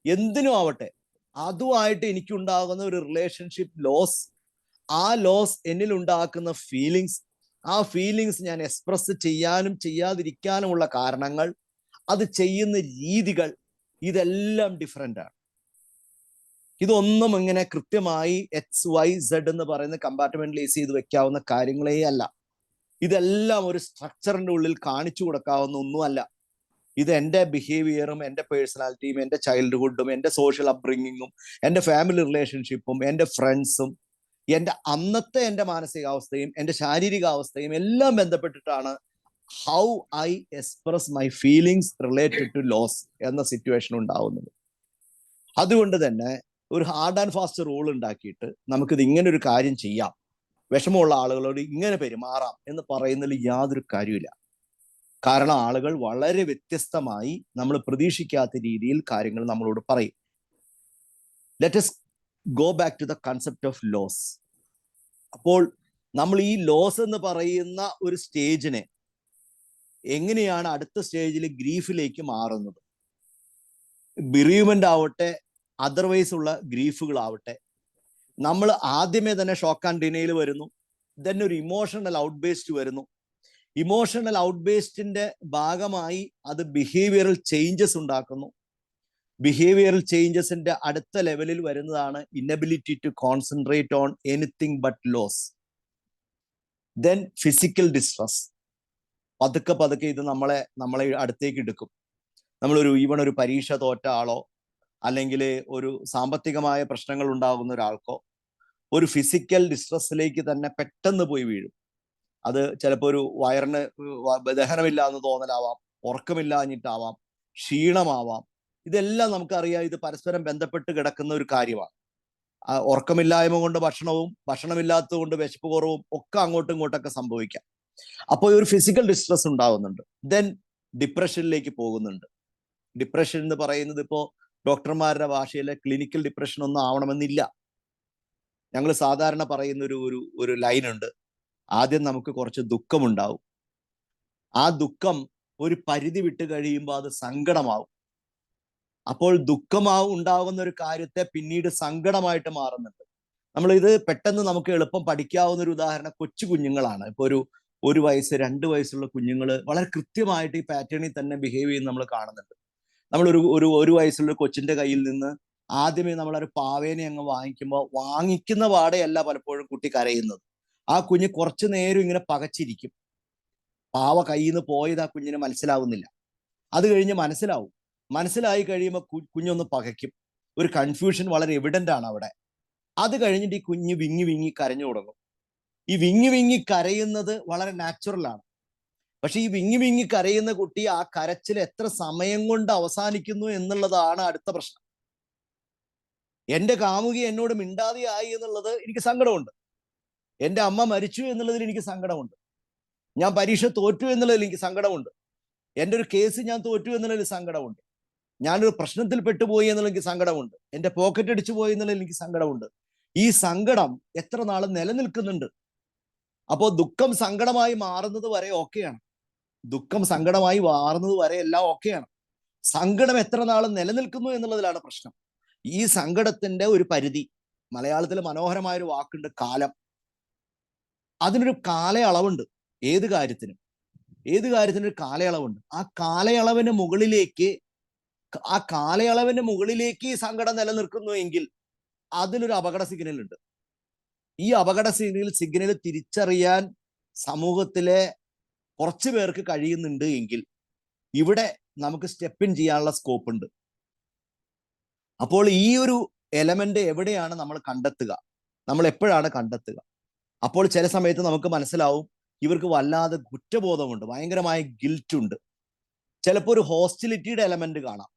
എന്തിനും ആവട്ടെ, അതുമായിട്ട് എനിക്കുണ്ടാകുന്ന ഒരു റിലേഷൻഷിപ്പ് ലോസ്, ആ ലോസ് എന്നിൽ ഉണ്ടാക്കുന്ന ഫീലിങ്സ്, ആ ഫീലിങ്സ് ഞാൻ എക്സ്പ്രസ് ചെയ്യാനും ചെയ്യാതിരിക്കാനുമുള്ള കാരണങ്ങൾ, അത് ചെയ്യുന്ന രീതികൾ, ഇതെല്ലാം ഡിഫറെൻ്റ് ആണ്. ഇതൊന്നും ഇങ്ങനെ കൃത്യമായി XYZ എന്ന് പറയുന്ന കമ്പാർട്ട്മെന്റലൈസ് ചെയ്ത് വെക്കാവുന്ന കാര്യങ്ങളേ അല്ല. ഇതെല്ലാം ഒരു സ്ട്രക്ചറിന്റെ ഉള്ളിൽ കാണിച്ചു കൊടുക്കാവുന്ന ഒന്നുമല്ല. ഇത് എൻ്റെ ബിഹേവിയറും, എൻ്റെ പേഴ്സണാലിറ്റിയും, എൻ്റെ ചൈൽഡ്ഹുഡും, എൻ്റെ സോഷ്യൽ അപ്ബ്രിങ്ങിങ്ങും, എൻ്റെ ഫാമിലി റിലേഷൻഷിപ്പും, എൻ്റെ ഫ്രണ്ട്സും, എൻ്റെ മാനസികാവസ്ഥയും, എൻ്റെ ശാരീരികാവസ്ഥയും എല്ലാം ബന്ധപ്പെട്ടിട്ടാണ് how I express my feelings related to loss എന്ന സിറ്റുവേഷൻ ഉണ്ടാവുന്നത്. അതുകൊണ്ട് തന്നെ ഒരു ഹാർഡ് ആൻഡ് ഫാസ്റ്റ് റൂൾ ഉണ്ടാക്കിയിട്ട് നമുക്കിത് ഇങ്ങനെ ഒരു കാര്യം ചെയ്യാം, വിഷമമുള്ള ആളുകളോട് ഇങ്ങനെ പെരുമാറാം എന്ന് പറയുന്നതിൽ യാതൊരു കാര്യമില്ല. കാരണം ആളുകൾ വളരെ വ്യത്യസ്തമായി, നമ്മൾ പ്രതീക്ഷിക്കാത്ത രീതിയിൽ കാര്യങ്ങൾ നമ്മളോട് പറയും. Let us go back to the concept of loss. അപ്പോൾ നമ്മൾ ഈ ലോസ് എന്ന് പറയുന്ന ഒരു സ്റ്റേജിനെ എങ്ങനെയാണ് അടുത്ത സ്റ്റേജിൽ ഗ്രീഫിലേക്ക് മാറുന്നത്? ബിറീവ്മെന്റ് ആവട്ടെ, അതർവൈസ് ഉള്ള ഗ്രീഫുകളാവട്ടെ, നമ്മൾ ആദ്യമേ തന്നെ ഷോക്ക് ആൻഡ് ഡിനയിൽ വരുന്നു, ദെൻ ഒരു ഇമോഷണൽ ഔട്ട്ബേസ്റ്റ് വരുന്നു. ഇമോഷണൽ ഔട്ട്ബേസ്റ്റിന്റെ ഭാഗമായി അത് ബിഹേവിയറൽ ചേഞ്ചസ് ഉണ്ടാക്കുന്നു. ബിഹേവിയറൽ ചേഞ്ചസിന്റെ അടുത്ത ലെവലിൽ വരുന്നതാണ് inability to concentrate on anything but loss. Then physical distress. പതുക്കെ പതുക്കെ ഇത് നമ്മളെ അടുത്തേക്ക് എടുക്കും. ഈവൺ ഒരു പരീക്ഷ തോറ്റ ആളോ, അല്ലെങ്കിൽ ഒരു സാമ്പത്തികമായ പ്രശ്നങ്ങൾ ഉണ്ടാകുന്ന ഒരാൾക്കോ ഒരു ഫിസിക്കൽ ഡിസ്ട്രസ്സിലേക്ക് തന്നെ പെട്ടെന്ന് പോയി വീഴും. അത് ചിലപ്പോൾ ഒരു വയറിന് ദഹനമില്ല എന്ന് തോന്നലാവാം, ഉറക്കമില്ലാഞ്ഞിട്ടാവാം, ക്ഷീണമാവാം. ഇതെല്ലാം നമുക്കറിയാം, ഇത് പരസ്പരം ബന്ധപ്പെട്ട് കിടക്കുന്ന ഒരു കാര്യമാണ്. ഉറക്കമില്ലായ്മ കൊണ്ട് ഭക്ഷണവും, ഭക്ഷണമില്ലാത്തത് കൊണ്ട് വിശപ്പ് കുറവും ഒക്കെ അങ്ങോട്ടും ഇങ്ങോട്ടൊക്കെ സംഭവിക്കാം. അപ്പോൾ ഒരു ഫിസിക്കൽ ഡിസ്ട്രസ് ഉണ്ടാവുന്നുണ്ട്. ദെൻ ഡിപ്രഷനിലേക്ക് പോകുന്നുണ്ട്. ഡിപ്രഷൻ എന്ന് പറയുന്നത് ഇപ്പോൾ ഡോക്ടർമാരുടെ ഭാഷയിലെ ക്ലിനിക്കൽ ഡിപ്രഷൻ ഒന്നും ആവണമെന്നില്ല. ഞങ്ങൾ സാധാരണ പറയുന്ന ഒരു ലൈൻ ഉണ്ട്. ആദ്യം നമുക്ക് കുറച്ച് ദുഃഖമുണ്ടാവും. ആ ദുഃഖം ഒരു പരിധി വിട്ട് കഴിയുമ്പോൾ അത് സങ്കടമാവും. അപ്പോൾ ഉണ്ടാകുന്ന ഒരു കാര്യത്തെ പിന്നീട് സങ്കടമായിട്ട് മാറുന്നുണ്ട്. ഇത് പെട്ടെന്ന് നമുക്ക് എളുപ്പം പഠിക്കാവുന്ന ഒരു ഉദാഹരണം കൊച്ചു കുഞ്ഞുങ്ങളാണ്. ഇപ്പൊ ഒരു വയസ്സ് 2 വയസ്സുള്ള കുഞ്ഞുങ്ങൾ വളരെ കൃത്യമായിട്ട് ഈ പാറ്റേണിൽ തന്നെ ബിഹേവ് ചെയ്യുന്ന നമ്മൾ കാണുന്നുണ്ട്. ഒരു വയസ്സുള്ള കൊച്ചിന്റെ കയ്യിൽ നിന്ന് ആദ്യമേ നമ്മളൊരു പാവേനെ അങ്ങ് വാങ്ങിക്കുന്ന പാടെയല്ല പലപ്പോഴും കുട്ടി കരയുന്നത്. ആ കുഞ്ഞ് കുറച്ചു നേരം ഇങ്ങനെ പകച്ചിരിക്കും. പാവ കയ്യിൽ നിന്ന് പോയത് ആ കുഞ്ഞിന് മനസ്സിലാവുന്നില്ല. അത് കഴിഞ്ഞ് മനസ്സിലായി കഴിയുമ്പോൾ കുഞ്ഞൊന്ന് പകയ്ക്കും. ഒരു കൺഫ്യൂഷൻ വളരെ എവിഡന്റ് ആണ് അവിടെ. അത് കഴിഞ്ഞിട്ട് ഈ കുഞ്ഞ് വിങ്ങി വിങ്ങി കരഞ്ഞു തുടങ്ങും. ഈ വിങ്ങി വിങ്ങി കരയുന്നത് വളരെ നാച്ചുറൽ ആണ്. പക്ഷെ ഈ വിങ്ങി വിങ്ങി കരയുന്ന കുട്ടി ആ കരച്ചിൽ എത്ര സമയം കൊണ്ട് അവസാനിക്കുന്നു എന്നുള്ളതാണ് അടുത്ത പ്രശ്നം. എൻ്റെ കാമുകി എന്നോട് മിണ്ടാതെയായി എന്നുള്ളത് എനിക്ക് സങ്കടമുണ്ട്. എൻ്റെ അമ്മ മരിച്ചു എന്നുള്ളതിൽ എനിക്ക് സങ്കടമുണ്ട്. ഞാൻ പരീക്ഷ തോറ്റു എന്നുള്ളതിൽ എനിക്ക് സങ്കടമുണ്ട്. എൻ്റെ ഒരു കേസ് ഞാൻ തോറ്റു എന്നുള്ളതിൽ സങ്കടമുണ്ട്. ഞാനൊരു പ്രശ്നത്തിൽ പെട്ടുപോയി എന്നുള്ളത് എനിക്ക് സങ്കടമുണ്ട്. എൻ്റെ പോക്കറ്റ് അടിച്ചു പോയി എന്നുള്ളതിൽ എനിക്ക് സങ്കടമുണ്ട്. ഈ സങ്കടം എത്ര നാൾ നിലനിൽക്കുന്നുണ്ട്? അപ്പോൾ ദുഃഖം സങ്കടമായി മാറുന്നത് വരെ ഓക്കെയാണ്. ദുഃഖം സങ്കടമായി മാറുന്നത് വരെ എല്ലാം ഓക്കെയാണ്. സങ്കടം എത്ര നാൾ നിലനിൽക്കുന്നു എന്നുള്ളതിലാണ് പ്രശ്നം. ഈ സങ്കടത്തിന്റെ ഒരു പരിധി, മലയാളത്തിൽ മനോഹരമായൊരു വാക്കുണ്ട്, കാലം. അതിനൊരു കാലയളവുണ്ട്. ഏത് കാര്യത്തിനും ഒരു കാലയളവുണ്ട്. ആ കാലയളവിന് മുകളിലേക്ക് ഈ സങ്കടം നിലനിൽക്കുന്നു എങ്കിൽ അതിലൊരു അപകട സിഗ്നൽ ഉണ്ട്. ഈ അപകട സിഗ്നൽ തിരിച്ചറിയാൻ സമൂഹത്തിലെ കുറച്ചു പേർക്ക് കഴിയുന്നുണ്ട് എങ്കിൽ ഇവിടെ നമുക്ക് സ്റ്റെപ്പ് ഇൻ ചെയ്യാനുള്ള സ്കോപ്പ് ഉണ്ട്. അപ്പോൾ ഈ ഒരു എലമെന്റ് എവിടെയാണ് നമ്മൾ കണ്ടെത്തുക? നമ്മൾ എപ്പോഴാണ് കണ്ടെത്തുക? അപ്പോൾ ചില സമയത്ത് നമുക്ക് മനസ്സിലാവും ഇവർക്ക് വല്ലാതെ കുറ്റബോധമുണ്ട്, ഭയങ്കരമായ ഗിൽറ്റ് ഉണ്ട്. ചിലപ്പോൾ ഒരു ഹോസ്റ്റിലിറ്റിയുടെ എലമെന്റ് കാണാം.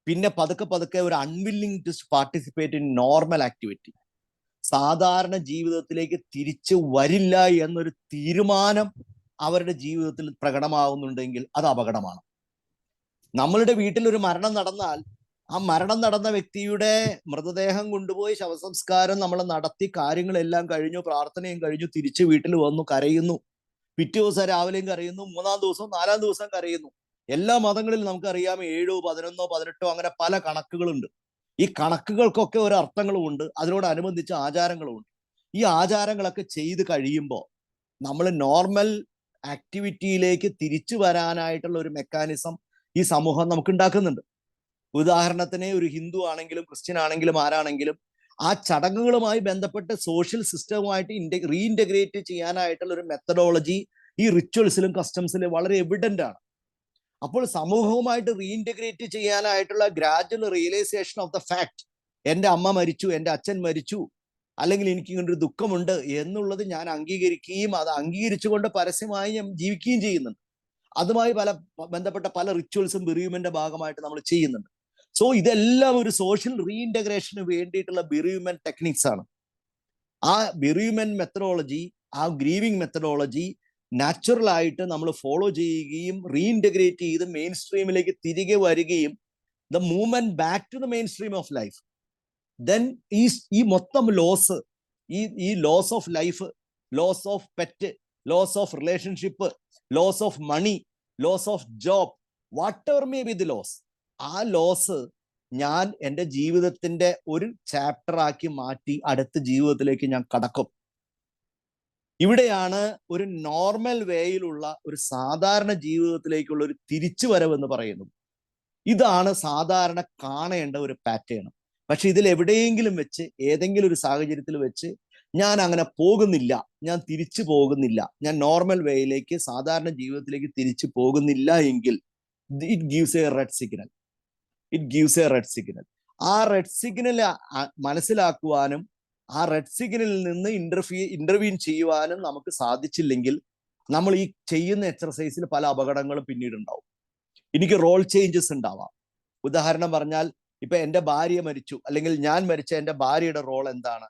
പിന്നെ പതുക്കെ പതുക്കെ ഒരു unwilling to participate in normal activity. സാധാരണ ജീവിതത്തിലേക്ക് തിരിച്ചു വരില്ല എന്നൊരു തീരുമാനം അവരുടെ ജീവിതത്തിൽ പ്രകടമാകുന്നുണ്ടെങ്കിൽ അത് അപകടമാണ്. നമ്മളുടെ വീട്ടിൽ ഒരു മരണം നടന്നാൽ ആ മരണം നടന്ന വ്യക്തിയുടെ മൃതദേഹം കൊണ്ടുപോയി ശവസംസ്കാരം നമ്മൾ നടത്തി, കാര്യങ്ങളെല്ലാം കഴിഞ്ഞു, പ്രാർത്ഥനയും കഴിഞ്ഞു, തിരിച്ച് വീട്ടിൽ വന്നു, കരയുന്നു. പിറ്റേ ദിവസം രാവിലെയും കരയുന്നു, 3-ാം ദിവസം 4-ാം ദിവസം കരയുന്നു. എല്ലാ മതങ്ങളിലും നമുക്കറിയാം 7, 11, 18 അങ്ങനെ പല കണക്കുകളുണ്ട്. ഈ കണക്കുകൾക്കൊക്കെ ഒരു അർത്ഥങ്ങളുമുണ്ട്, അതിനോടനുബന്ധിച്ച് ആചാരങ്ങളുമുണ്ട്. ഈ ആചാരങ്ങളൊക്കെ ചെയ്ത് കഴിയുമ്പോൾ നമ്മൾ നോർമൽ ആക്ടിവിറ്റിയിലേക്ക് തിരിച്ചു വരാനായിട്ടുള്ള ഒരു മെക്കാനിസം ഈ സമൂഹം നമുക്ക് ഉണ്ടാക്കുന്നുണ്ട്. ഉദാഹരണത്തിന് ഒരു ഹിന്ദു ആണെങ്കിലും ക്രിസ്ത്യൻ ആണെങ്കിലും ആരാണെങ്കിലും ആ ചടങ്ങുകളുമായി ബന്ധപ്പെട്ട് സോഷ്യൽ സിസ്റ്റവുമായിട്ട് റീഇൻറ്റഗ്രേറ്റ് ചെയ്യാനായിട്ടുള്ള ഒരു മെത്തഡോളജി ഈ റിച്വൽസിലും കസ്റ്റംസിലും വളരെ എവിഡന്റ് ആണ്. അപ്പോൾ സമൂഹവുമായിട്ട് റീഇൻറ്റഗ്രേറ്റ് ചെയ്യാനായിട്ടുള്ള gradual realisation of the fact, എൻ്റെ അമ്മ മരിച്ചു, എൻ്റെ അച്ഛൻ മരിച്ചു, അല്ലെങ്കിൽ എനിക്ക് ഇങ്ങനൊരു ദുഃഖമുണ്ട് എന്നുള്ളത് ഞാൻ അംഗീകരിക്കുകയും അത് അംഗീകരിച്ചുകൊണ്ട് പരസ്യമായി ഞാൻ ജീവിക്കുകയും ചെയ്യുന്നുണ്ട്. അതുമായി ബന്ധപ്പെട്ട പല റിച്വൽസും ബിറിയുമെന്റിന്റെ ഭാഗമായിട്ട് നമ്മൾ ചെയ്യുന്നുണ്ട്. സോ ഇതെല്ലാം ഒരു സോഷ്യൽ റീഇൻറ്റഗ്രേഷന് വേണ്ടിയിട്ടുള്ള ബിറിയുമെന്റ് ടെക്നിക്സ് ആണ്. ആ ബിറിയുമെന്റ് മെത്തഡോളജി, ആ ഗ്രീവിംഗ് മെത്തഡോളജി നാച്ചുറൽ ആയിട്ട് നമ്മൾ ഫോളോ ചെയ്യുകയും റീഇൻറ്റഗ്രേറ്റ് ചെയ്ത് മെയിൻ സ്ട്രീമിലേക്ക് തിരികെ വരികയും the movement back to the mainstream of life. Then ഈ മൊത്തം ലോസ്, ഈ loss of life, loss of pet, loss of relationship, loss of money, loss of job, whatever may be the loss, ആ loss ഞാൻ എൻ്റെ ജീവിതത്തിന്റെ ഒരു chapter ആക്കി മാറ്റി അടുത്ത ജീവിതത്തിലേക്ക് ഞാൻ കടക്കും. ഇവിടെയാണ് ഒരു നോർമൽ വേയിലുള്ള ഒരു സാധാരണ ജീവിതത്തിലേക്കുള്ള ഒരു തിരിച്ചുവരവ് എന്ന് പറയുന്നത്. ഇതാണ് സാധാരണ കാണേണ്ട ഒരു പാറ്റേൺ. പക്ഷെ ഇതിൽ എവിടെയെങ്കിലും വെച്ച്, ഏതെങ്കിലും ഒരു സാഹചര്യത്തിൽ വെച്ച് ഞാൻ അങ്ങനെ പോകുന്നില്ല, ഞാൻ തിരിച്ചു പോകുന്നില്ല, ഞാൻ നോർമൽ വേയിലേക്ക് സാധാരണ ജീവിതത്തിലേക്ക് തിരിച്ചു പോകുന്നില്ല എങ്കിൽ it gives A red signal. ആ റെഡ് സിഗ്നൽ മനസ്സിലാക്കുവാനും ആ റെഡ് സിഗ്നലിൽ നിന്ന് ഇന്റർവീൻ ചെയ്യുവാനും നമുക്ക് സാധിച്ചില്ലെങ്കിൽ നമ്മൾ ഈ ചെയ്യുന്ന എക്സർസൈസിൽ പല അപകടങ്ങളും പിന്നീട് ഉണ്ടാവും. എനിക്ക് റോൾ ചേഞ്ചസ് ഉണ്ടാവാം. ഉദാഹരണം പറഞ്ഞാൽ, ഇപ്പൊ എൻ്റെ ഭാര്യ മരിച്ചു, അല്ലെങ്കിൽ ഞാൻ മരിച്ച എൻ്റെ ഭാര്യയുടെ റോൾ എന്താണ്?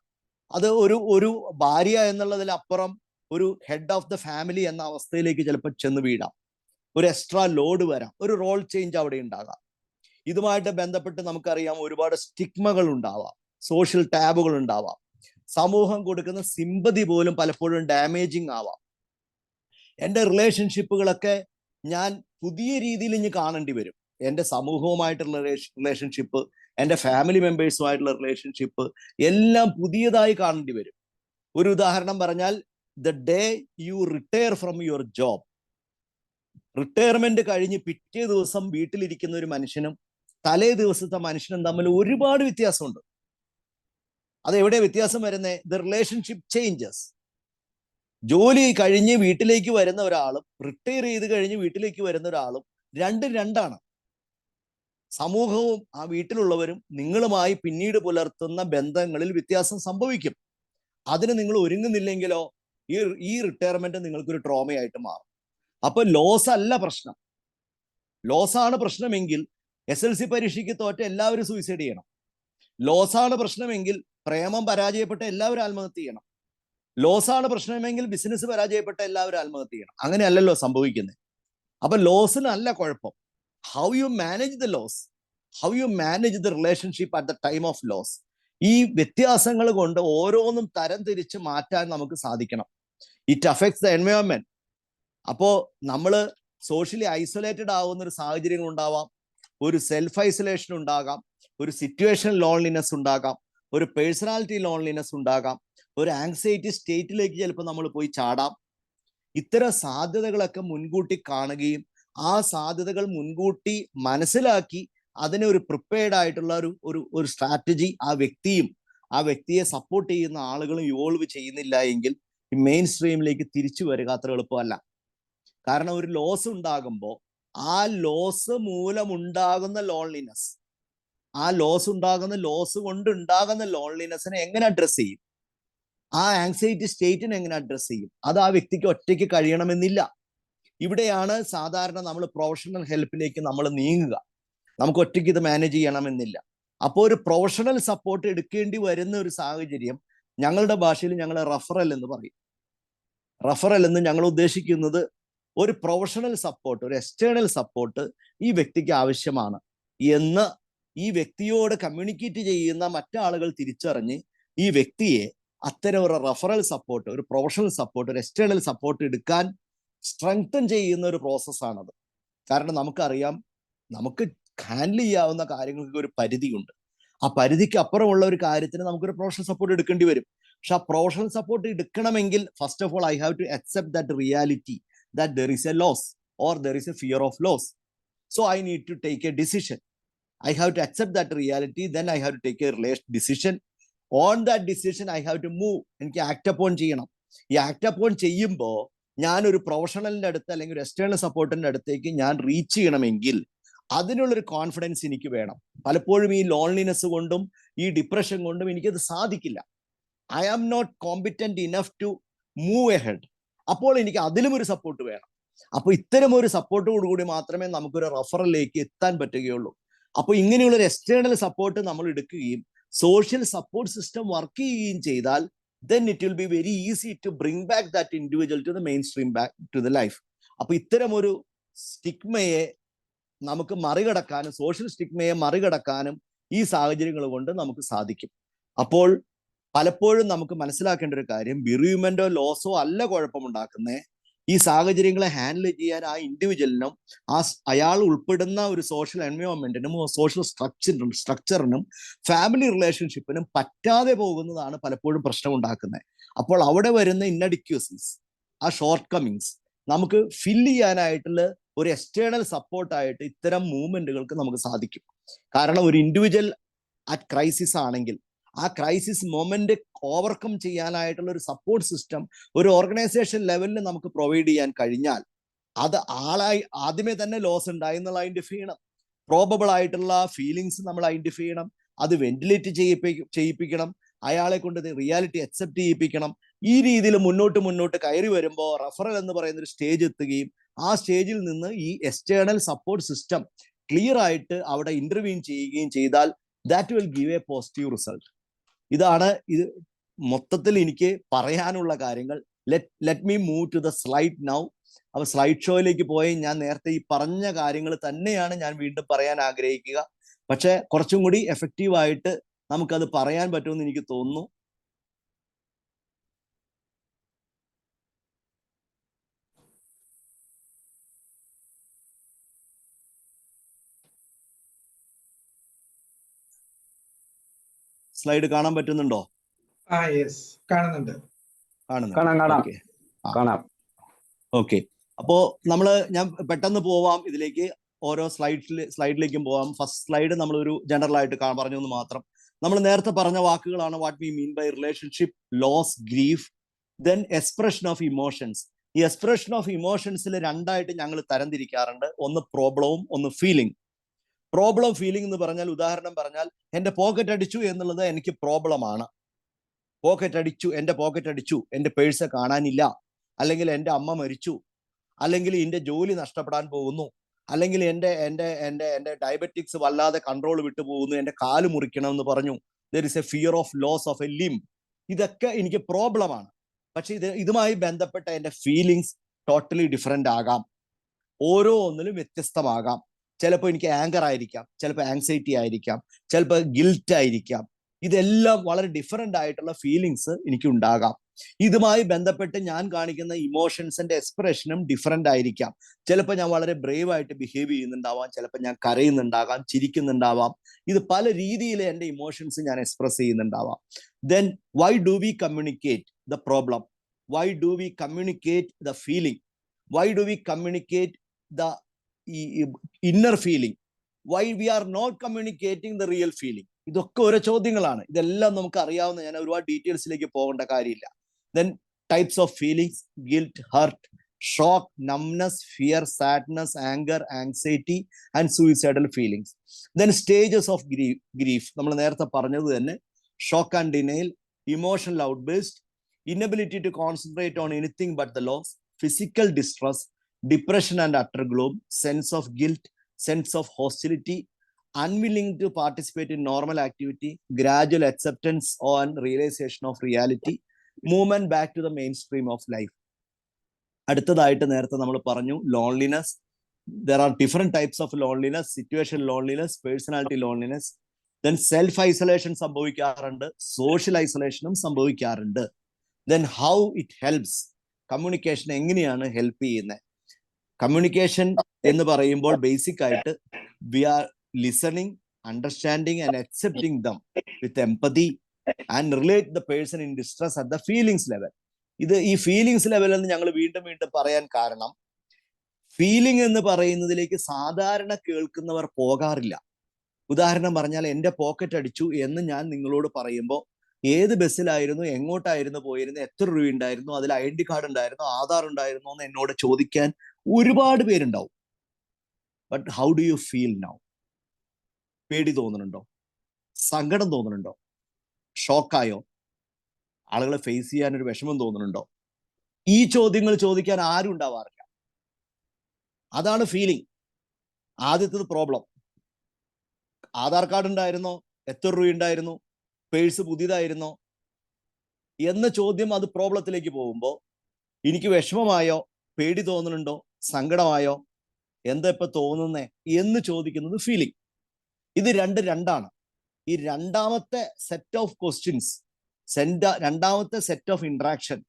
അത് ഒരു ഭാര്യ എന്നുള്ളതിലപ്പുറം ഒരു ഹെഡ് ഓഫ് ദ ഫാമിലി എന്ന അവസ്ഥയിലേക്ക് ചിലപ്പോൾ ചെന്ന് വീഴാം. ഒരു എക്സ്ട്രാ ലോഡ് വരാം, ഒരു റോൾ ചേഞ്ച് അവിടെ ഉണ്ടാകാം. ഇതുമായിട്ട് ബന്ധപ്പെട്ട് നമുക്കറിയാം ഒരുപാട് സ്റ്റിഗ്മകൾ ഉണ്ടാവാം, സോഷ്യൽ ടാബുകൾ ഉണ്ടാവാം, സമൂഹം കൊടുക്കുന്ന സിമ്പതി പോലും പലപ്പോഴും ഡാമേജിങ് ആവാം. എൻ്റെ റിലേഷൻഷിപ്പുകളൊക്കെ ഞാൻ പുതിയ രീതിയിൽ ഇനി കാണേണ്ടി വരും. എൻ്റെ സമൂഹവുമായിട്ടുള്ള റിലേഷൻഷിപ്പ്, എൻ്റെ ഫാമിലി മെമ്പേഴ്സുമായിട്ടുള്ള റിലേഷൻഷിപ്പ് എല്ലാം പുതിയതായി കാണേണ്ടി വരും. ഒരു ഉദാഹരണം പറഞ്ഞാൽ, the day you retire from your job, retirement കഴിഞ്ഞ് പിറ്റേ ദിവസം വീട്ടിലിരിക്കുന്ന ഒരു മനുഷ്യനും തലേ ദിവസത്തെ മനുഷ്യനും തമ്മിൽ ഒരുപാട് വ്യത്യാസമുണ്ട്. അത് എവിടെ വ്യത്യാസം വരുന്നത്? The relationship changes. ജോലി കഴിഞ്ഞ് വീട്ടിലേക്ക് വരുന്ന ഒരാളും റിട്ടയർ ചെയ്ത് കഴിഞ്ഞ് വീട്ടിലേക്ക് വരുന്ന ഒരാളും രണ്ടാണ്. സമൂഹവും ആ വീട്ടിലുള്ളവരും നിങ്ങളുമായി പിന്നീട് പുലർത്തുന്ന ബന്ധങ്ങളിൽ വ്യത്യാസം സംഭവിക്കും. അതിന് നിങ്ങൾ ഒരുങ്ങുന്നില്ലെങ്കിലോ ഈ റിട്ടയർമെന്റ് നിങ്ങൾക്കൊരു ട്രോമയായിട്ട് മാറും. അപ്പൊ ലോസ് അല്ല പ്രശ്നം. ലോസാണ് പ്രശ്നമെങ്കിൽ SLC പരീക്ഷയ്ക്ക് തോറ്റ എല്ലാവരും സൂയിസൈഡ് ചെയ്യണം. ലോസാണ് പ്രശ്നമെങ്കിൽ പ്രേമം പരാജയപ്പെട്ട എല്ലാവരും ആത്മഹത്യ ചെയ്യണം. ലോസാണ് പ്രശ്നമെങ്കിൽ ബിസിനസ് പരാജയപ്പെട്ട എല്ലാവരും ആത്മഹത്യ ചെയ്യണം. അങ്ങനെയല്ലല്ലോ സംഭവിക്കുന്നത്. അപ്പൊ ലോസിനല്ല കുഴപ്പം. How you manage the loss, how you manage the relationship at the time of loss. ഈ വ്യത്യാസങ്ങൾ കൊണ്ട് ഓരോന്നും തരം തിരിച്ച് മാറ്റാൻ നമുക്ക് സാധിക്കണം. It affects the environment. അപ്പോ നമ്മൾ സോഷ്യലി ഐസൊലേറ്റഡ് ആവുന്ന ഒരു സാഹചര്യങ്ങൾ ഉണ്ടാവാം, ഒരു സെൽഫ് ഐസൊലേഷൻ ഉണ്ടാകാം, ഒരു സിറ്റുവേഷൻ ലോൺലിനെസ് ഉണ്ടാകാം, ഒരു പേഴ്സണാലിറ്റി ലോൺലിനെസ് ഉണ്ടാകാം, ഒരു ആങ്സൈറ്റി സ്റ്റേറ്റിലേക്ക് ചിലപ്പോൾ നമ്മൾ പോയി ചാടാം. ഇത്തരം സാധ്യതകളൊക്കെ മുൻകൂട്ടി കാണുകയും ആ സാധ്യതകൾ മുൻകൂട്ടി മനസ്സിലാക്കി അതിനെ ഒരു പ്രിപ്പയർഡ് ആയിട്ടുള്ള ഒരു സ്ട്രാറ്റജി ആ വ്യക്തിയെ സപ്പോർട്ട് ചെയ്യുന്ന ആളുകളും ഇവോൾവ് ചെയ്യുന്നില്ല എങ്കിൽ ഈ മെയിൻ സ്ട്രീമിലേക്ക് തിരിച്ചു വരിക അത്ര എളുപ്പമല്ല. കാരണം ഒരു ലോസ് ഉണ്ടാകുമ്പോൾ ആ ലോസ് മൂലമുണ്ടാകുന്ന ലോൺലിനെസ്, ആ ലോസ് കൊണ്ടുണ്ടാകുന്ന ലോൺലിനെസ്സിനെ എങ്ങനെ അഡ്രസ് ചെയ്യും, ആ ആങ്സൈറ്റി സ്റ്റേറ്റിനെ എങ്ങനെ അഡ്രസ് ചെയ്യും, അത് ആ വ്യക്തിക്ക് ഒറ്റയ്ക്ക് കഴിയണമെന്നില്ല. ഇവിടെയാണ് സാധാരണ നമ്മൾ പ്രൊഫഷണൽ ഹെൽപ്പിലേക്ക് നമ്മൾ നീങ്ങുക. നമുക്ക് ഒറ്റയ്ക്ക് ഇത് മാനേജ് ചെയ്യണമെന്നില്ല. അപ്പോൾ ഒരു പ്രൊഫഷണൽ സപ്പോർട്ട് എടുക്കേണ്ടി വരുന്ന ഒരു സാഹചര്യം ഞങ്ങളുടെ ഭാഷയിൽ ഞങ്ങൾ റഫറൽ എന്ന് പറയും. റഫറൽ എന്ന് ഞങ്ങൾ ഉദ്ദേശിക്കുന്നത് ഒരു പ്രൊഫഷണൽ സപ്പോർട്ട്, ഒരു എക്സ്റ്റേണൽ സപ്പോർട്ട് ഈ വ്യക്തിക്ക് ആവശ്യമാണ് എന്ന് ഈ വ്യക്തിയോട് കമ്മ്യൂണിക്കേറ്റ് ചെയ്യുന്ന മറ്റാളുകൾ തിരിച്ചറിഞ്ഞ് ഈ വ്യക്തിയെ അത്തരം ഒരു റഫറൽ സപ്പോർട്ട്, ഒരു പ്രൊഫഷണൽ സപ്പോർട്ട്, ഒരു എക്സ്റ്റേണൽ സപ്പോർട്ട് എടുക്കാൻ സ്ട്രെങ്തൻ ചെയ്യുന്ന ഒരു പ്രോസസ്സാണത്. കാരണം നമുക്കറിയാം, നമുക്ക് ഹാൻഡിൽ ചെയ്യാവുന്ന കാര്യങ്ങൾക്ക് ഒരു പരിധിയുണ്ട്. ആ പരിധിക്ക് അപ്പുറമുള്ള ഒരു കാര്യത്തിന് നമുക്കൊരു പ്രൊഫഷണൽ സപ്പോർട്ട് എടുക്കേണ്ടി വരും. പക്ഷെ ആ പ്രൊഫഷണൽ സപ്പോർട്ട് എടുക്കണമെങ്കിൽ first of all I have to accept that reality that there is a loss or there is a fear of loss. So I need to take a decision. I have to accept that reality. Then I have to take a decision. On that decision, I have to move. എനിക്ക് act upon ചെയ്യണം. ഈ act upon ചെയ്യുമ്പോൾ ഞാനൊരു പ്രൊഫഷണലിന്റെ അടുത്ത് അല്ലെങ്കിൽ ഒരു external സപ്പോർട്ടിന്റെ അടുത്തേക്ക് ഞാൻ റീച്ച് ചെയ്യണമെങ്കിൽ അതിനുള്ളൊരു കോൺഫിഡൻസ് എനിക്ക് വേണം. പലപ്പോഴും ഈ ലോൺലിനെസ് കൊണ്ടും ഈ ഡിപ്രഷൻ കൊണ്ടും എനിക്കത് സാധിക്കില്ല. I am not competent enough to move ahead. അപ്പോൾ എനിക്ക് അതിലും ഒരു സപ്പോർട്ട് വേണം. അപ്പോൾ ഇത്തരം ഒരു സപ്പോർട്ടോടുകൂടി മാത്രമേ നമുക്കൊരു റഫറലിലേക്ക് എത്താൻ പറ്റുകയുള്ളൂ. അപ്പോൾ ഇങ്ങനെയുള്ളൊരു എക്സ്റ്റേണൽ സപ്പോർട്ട് നമ്മൾ എടുക്കുകയും സോഷ്യൽ സപ്പോർട്ട് സിസ്റ്റം വർക്ക് ചെയ്യുകയും ചെയ്താൽ then it will be very easy to bring back that individual to the mainstream, back to the life. അപ്പോൾ ഇത്തരം ഒരു സ്റ്റിഗ്മയെ നമുക്ക് മറികടക്കാനും, സോഷ്യൽ സ്റ്റിഗ്മയെ മറികടക്കാനും ഈ സാഹചര്യങ്ങൾ കൊണ്ട് നമുക്ക് സാധിക്കും. അപ്പോൾ പലപ്പോഴും നമുക്ക് മനസ്സിലാക്കേണ്ട ഒരു കാര്യം, ബിറീവ്മെന്റോ ലോസോ അല്ല കുഴപ്പമുണ്ടാക്കുന്നത്. ഈ സാഹചര്യങ്ങളെ ഹാൻഡിൽ ചെയ്യാൻ ആ ഇൻഡിവിജ്വലിനും അയാൾ ഉൾപ്പെടുന്ന ഒരു സോഷ്യൽ എൻവയോൺമെന്റിനും സോഷ്യൽ സ്ട്രക്ചറിനും ഫാമിലി റിലേഷൻഷിപ്പിനും പറ്റാതെ പോകുന്നതാണ് പലപ്പോഴും പ്രശ്നം ഉണ്ടാക്കുന്നത്. അപ്പോൾ അവിടെ വരുന്ന ഇന്നഡിക്വസീസ്, ആ ഷോർട്ട് കമ്മിങ്സ് നമുക്ക് ഫില്ല് ചെയ്യാനായിട്ടുള്ള ഒരു എക്സ്റ്റേണൽ സപ്പോർട്ടായിട്ട് ഇത്തരം മൂവ്മെന്റുകൾക്ക് നമുക്ക് സാധിക്കും. കാരണം ഒരു ഇൻഡിവിജ്വൽ അറ്റ് ക്രൈസിസ് ആണെങ്കിൽ ആ ക്രൈസിസ് മൊമെന്റ് ഓവർകം ചെയ്യാനായിട്ടുള്ള ഒരു സപ്പോർട്ട് സിസ്റ്റം ഒരു ഓർഗനൈസേഷൻ ലെവലിൽ നമുക്ക് പ്രൊവൈഡ് ചെയ്യാൻ കഴിഞ്ഞാൽ അത് ആളായി ആദ്യമേ തന്നെ ലോസ് ഉണ്ടായി എന്നുള്ള ഐഡന്റിഫൈ ചെയ്യണം. പ്രോബബിൾ ആയിട്ടുള്ള ഫീലിങ്സ് നമ്മൾ ഐഡന്റിഫൈ ചെയ്യണം. അത് വെന്റിലേറ്റ് ചെയ്യിപ്പിക്കണം. അയാളെ കൊണ്ട് റിയാലിറ്റി അക്സെപ്റ്റ് ചെയ്യിപ്പിക്കണം. ഈ രീതിയിൽ മുന്നോട്ട് കയറി വരുമ്പോൾ റഫറൽ എന്ന് പറയുന്ന ഒരു സ്റ്റേജ് എത്തുകയും ആ സ്റ്റേജിൽ നിന്ന് ഈ എക്സ്റ്റേണൽ സപ്പോർട്ട് സിസ്റ്റം ക്ലിയർ ആയിട്ട് അവിടെ ഇന്റർവ്യൂൻ ചെയ്യുകയും ചെയ്താൽ that will give a positive result. ഇതാണ് ഇത് മൊത്തത്തിൽ എനിക്ക് പറയാനുള്ള കാര്യങ്ങൾ. Let me move to the slide now. അപ്പോൾ സ്ലൈഡ് ഷോയിലേക്ക് പോയി ഞാൻ നേരത്തെ ഈ പറഞ്ഞ കാര്യങ്ങൾ തന്നെയാണ് ഞാൻ വീണ്ടും പറയാൻ ആഗ്രഹിക്കുക. പക്ഷെ കുറച്ചും കൂടി എഫക്റ്റീവായിട്ട് നമുക്കത് പറയാൻ പറ്റുമെന്ന് എനിക്ക് തോന്നുന്നു. സ്ലൈഡ് കാണാൻ പറ്റുന്നുണ്ടോ? കാണുന്നുണ്ട്. കാണാം. ഓക്കെ. അപ്പോ ഞാൻ പെട്ടെന്ന് പോവാം ഇതിലേക്ക്, ഓരോ സ്ലൈഡിലേക്കും പോവാം. ഫസ്റ്റ് സ്ലൈഡ് നമ്മളൊരു ജനറൽ ആയിട്ട് പറഞ്ഞു എന്ന് മാത്രം. നമ്മൾ നേരത്തെ പറഞ്ഞ വാക്കുകളാണ് what we mean by relationship, loss, grief, then expression of emotions. ഈ എക്സ്പ്രഷൻ ഓഫ് ഇമോഷൻസിൽ രണ്ടായിട്ട് ഞങ്ങൾ തരംതിരിക്കാറുണ്ട്. ഒന്ന് പ്രോബ്ലവും ഒന്ന് ഫീലിംഗ്. പ്രോബ്ലം ഫീലിംഗ് എന്ന് പറഞ്ഞാൽ, ഉദാഹരണം പറഞ്ഞാൽ, എൻ്റെ പോക്കറ്റ് അടിച്ചു എന്നുള്ളത് എനിക്ക് പ്രോബ്ലമാണ്. എൻ്റെ പോക്കറ്റ് അടിച്ചു, എൻ്റെ പേഴ്സ് കാണാനില്ല, അല്ലെങ്കിൽ എൻ്റെ അമ്മ മരിച്ചു, അല്ലെങ്കിൽ എൻ്റെ ജോലി നഷ്ടപ്പെടാൻ പോകുന്നു, അല്ലെങ്കിൽ എൻ്റെ ഡയബറ്റിക്സ് വല്ലാതെ കൺട്രോൾ വിട്ടു പോകുന്നു, എൻ്റെ കാല് മുറിക്കണം എന്ന് പറഞ്ഞു, there is a fear of loss of a limb. ഇതൊക്കെ എനിക്ക് പ്രോബ്ലമാണ്. പക്ഷെ ഇതുമായി ബന്ധപ്പെട്ട എൻ്റെ ഫീലിങ്സ് ടോട്ടലി ഡിഫറെൻ്റ് ആകാം. ഓരോ ഒന്നിലും വ്യത്യസ്തമാകാം. ചിലപ്പോൾ എനിക്ക് ആങ്കർ ആയിരിക്കാം, ചിലപ്പോൾ ആങ്സൈറ്റി ആയിരിക്കാം, ചിലപ്പോൾ ഗിൽറ്റ് ആയിരിക്കാം. ഇതെല്ലാം വളരെ ഡിഫറെൻ്റ് ആയിട്ടുള്ള ഫീലിങ്സ് എനിക്ക് ഉണ്ടാകാം. ഇതുമായി ബന്ധപ്പെട്ട് ഞാൻ കാണിക്കുന്ന ഇമോഷൻസിന്റെ എക്സ്പ്രഷനും ഡിഫറെൻ്റ് ആയിരിക്കാം. ചിലപ്പോൾ ഞാൻ വളരെ ബ്രേവ് ആയിട്ട് ബിഹേവ് ചെയ്യുന്നുണ്ടാവാം, ചിലപ്പോൾ ഞാൻ കരയുന്നുണ്ടാകാം, ചിരിക്കുന്നുണ്ടാവാം. ഇത് പല രീതിയിൽ എൻ്റെ ഇമോഷൻസ് ഞാൻ എക്സ്പ്രസ് ചെയ്യുന്നുണ്ടാവാം. Then why do we communicate the problem? Why do we communicate the feeling? Why do we communicate the inner feeling? Why we are not communicating the real feeling? ഇതൊക്കെ ഓരോ ചോദ്യങ്ങളാണ്. ഇതെല്ലാം നമുക്ക് അറിയാവുന്ന, ഞാൻ ഒരുപാട് ഡീറ്റെയിൽസിലേക്ക് പോകേണ്ട കാര്യമില്ല. Then types of feelings: guilt, hurt, shock, numbness, fear, sadness, anger, anxiety and suicidal feelings. Then stages of grief. നമ്മൾ നേരത്തെ പറഞ്ഞത് തന്നെ: shock and denial, emotional outburst, inability to concentrate on anything but the loss, physical distress, depression and utter gloom, sense of guilt, sense of hostility, unwilling to participate in normal activity, gradual acceptance and realization of reality, movement back to the mainstream of life. അടുത്തതായിട്ട് നേരത്തെ നമ്മൾ പറഞ്ഞു loneliness. There are different types of loneliness, situation loneliness, personality loneliness. Then self isolation സംഭവിക്കാറുണ്ട്, social isolationും സംഭവിക്കാറുണ്ട്. Then how it helps, communication എങ്ങനെയാണ് help ചെയ്യുന്നത്? Communication എന്ന് പറയുമ്പോൾ ബേസിക് ആയിട്ട് we are listening, understanding and accepting them with empathy and relate the person in distress at the feelings level. ഇത് ഈ ഫീലിംഗ്സ് ലെവൽ എന്ന് ഞങ്ങൾ വീണ്ടും വീണ്ടും പറയാൻ കാരണം, ഫീലിംഗ് എന്ന് പറയുന്നതിലേക്ക് സാധാരണ കേൾക്കുന്നവർ പോകാറില്ല. ഉദാഹരണം പറഞ്ഞാൽ, എൻ്റെ പോക്കറ്റ് അടിച്ചു എന്ന് ഞാൻ നിങ്ങളോട് പറയുമ്പോൾ ഏത് ബസ്സിലായിരുന്നു, എങ്ങോട്ടായിരുന്നു പോയിരുന്നു, എത്ര രൂപ ഉണ്ടായിരുന്നു, അതിൽ ID കാർഡ് ഉണ്ടായിരുന്നു, ആധാർ ഉണ്ടായിരുന്നു എന്ന് എന്നോട് ചോദിക്കാൻ ഒരുപാട് പേരുണ്ടാവും. But how do you feel now? പേടി തോന്നുന്നുണ്ടോ? സങ്കടം തോന്നുന്നുണ്ടോ? ഷോക്കായോ? ആളുകളെ ഫേസ് ചെയ്യാൻ ഒരു വിഷമം തോന്നുന്നുണ്ടോ? ഈ ചോദ്യങ്ങൾ ചോദിക്കാൻ ആരും ഉണ്ടാവാറില്ല. അതാണ് ഫീലിംഗ്. ആദ്യത്തത് പ്രോബ്ലം. ആധാർ കാർഡ് ഉണ്ടായിരുന്നോ, എത്ര രൂപ ഉണ്ടായിരുന്നു, പേഴ്സ് പുതിയതായിരുന്നോ എന്ന ചോദ്യം അത് പ്രോബ്ലത്തിലേക്ക് പോകുമ്പോൾ എനിക്ക് വിഷമമായോ, പേടി തോന്നുന്നുണ്ടോ, സങ്കടമായോ, എന്താ ഇപ്പൊ തോന്നുന്നേ എന്ന് ചോദിക്കുന്നത് ഫീലിംഗ്. ഇത് രണ്ടാണ്. ഈ രണ്ടാമത്തെ സെറ്റ് ഓഫ് ക്വസ്റ്റ്യൻസ്, രണ്ടാമത്തെ സെറ്റ് ഓഫ് ഇന്ററാക്ഷൻ,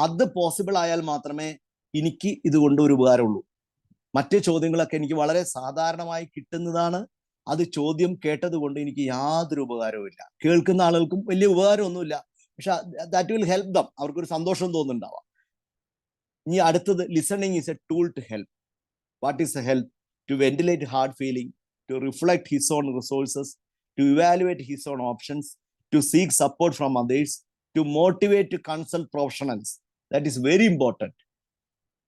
അത് പോസിബിൾ ആയാൽ മാത്രമേ എനിക്ക് ഇതുകൊണ്ട് ഒരു ഉപകാരമുള്ളൂ. മറ്റു ചോദ്യങ്ങളൊക്കെ എനിക്ക് വളരെ സാധാരണമായി കിട്ടുന്നതാണ്. അത് ചോദ്യം കേട്ടത് കൊണ്ട് എനിക്ക് യാതൊരു ഉപകാരവും ഇല്ല. കേൾക്കുന്ന ആളുകൾക്കും വലിയ ഉപകാരമൊന്നുമില്ല, പക്ഷെ ദാറ്റ് വിൽ ഹെൽപ്പ് ദം. അവർക്കൊരു സന്തോഷം തോന്നുന്നുണ്ടാവാം. ഇനി അടുത്തത്, listening is a tool to help. What is a help? To ventilate hard feeling, to reflect his own resources, to evaluate his own options, to seek support from others, to motivate, to consult professionals. That is very important.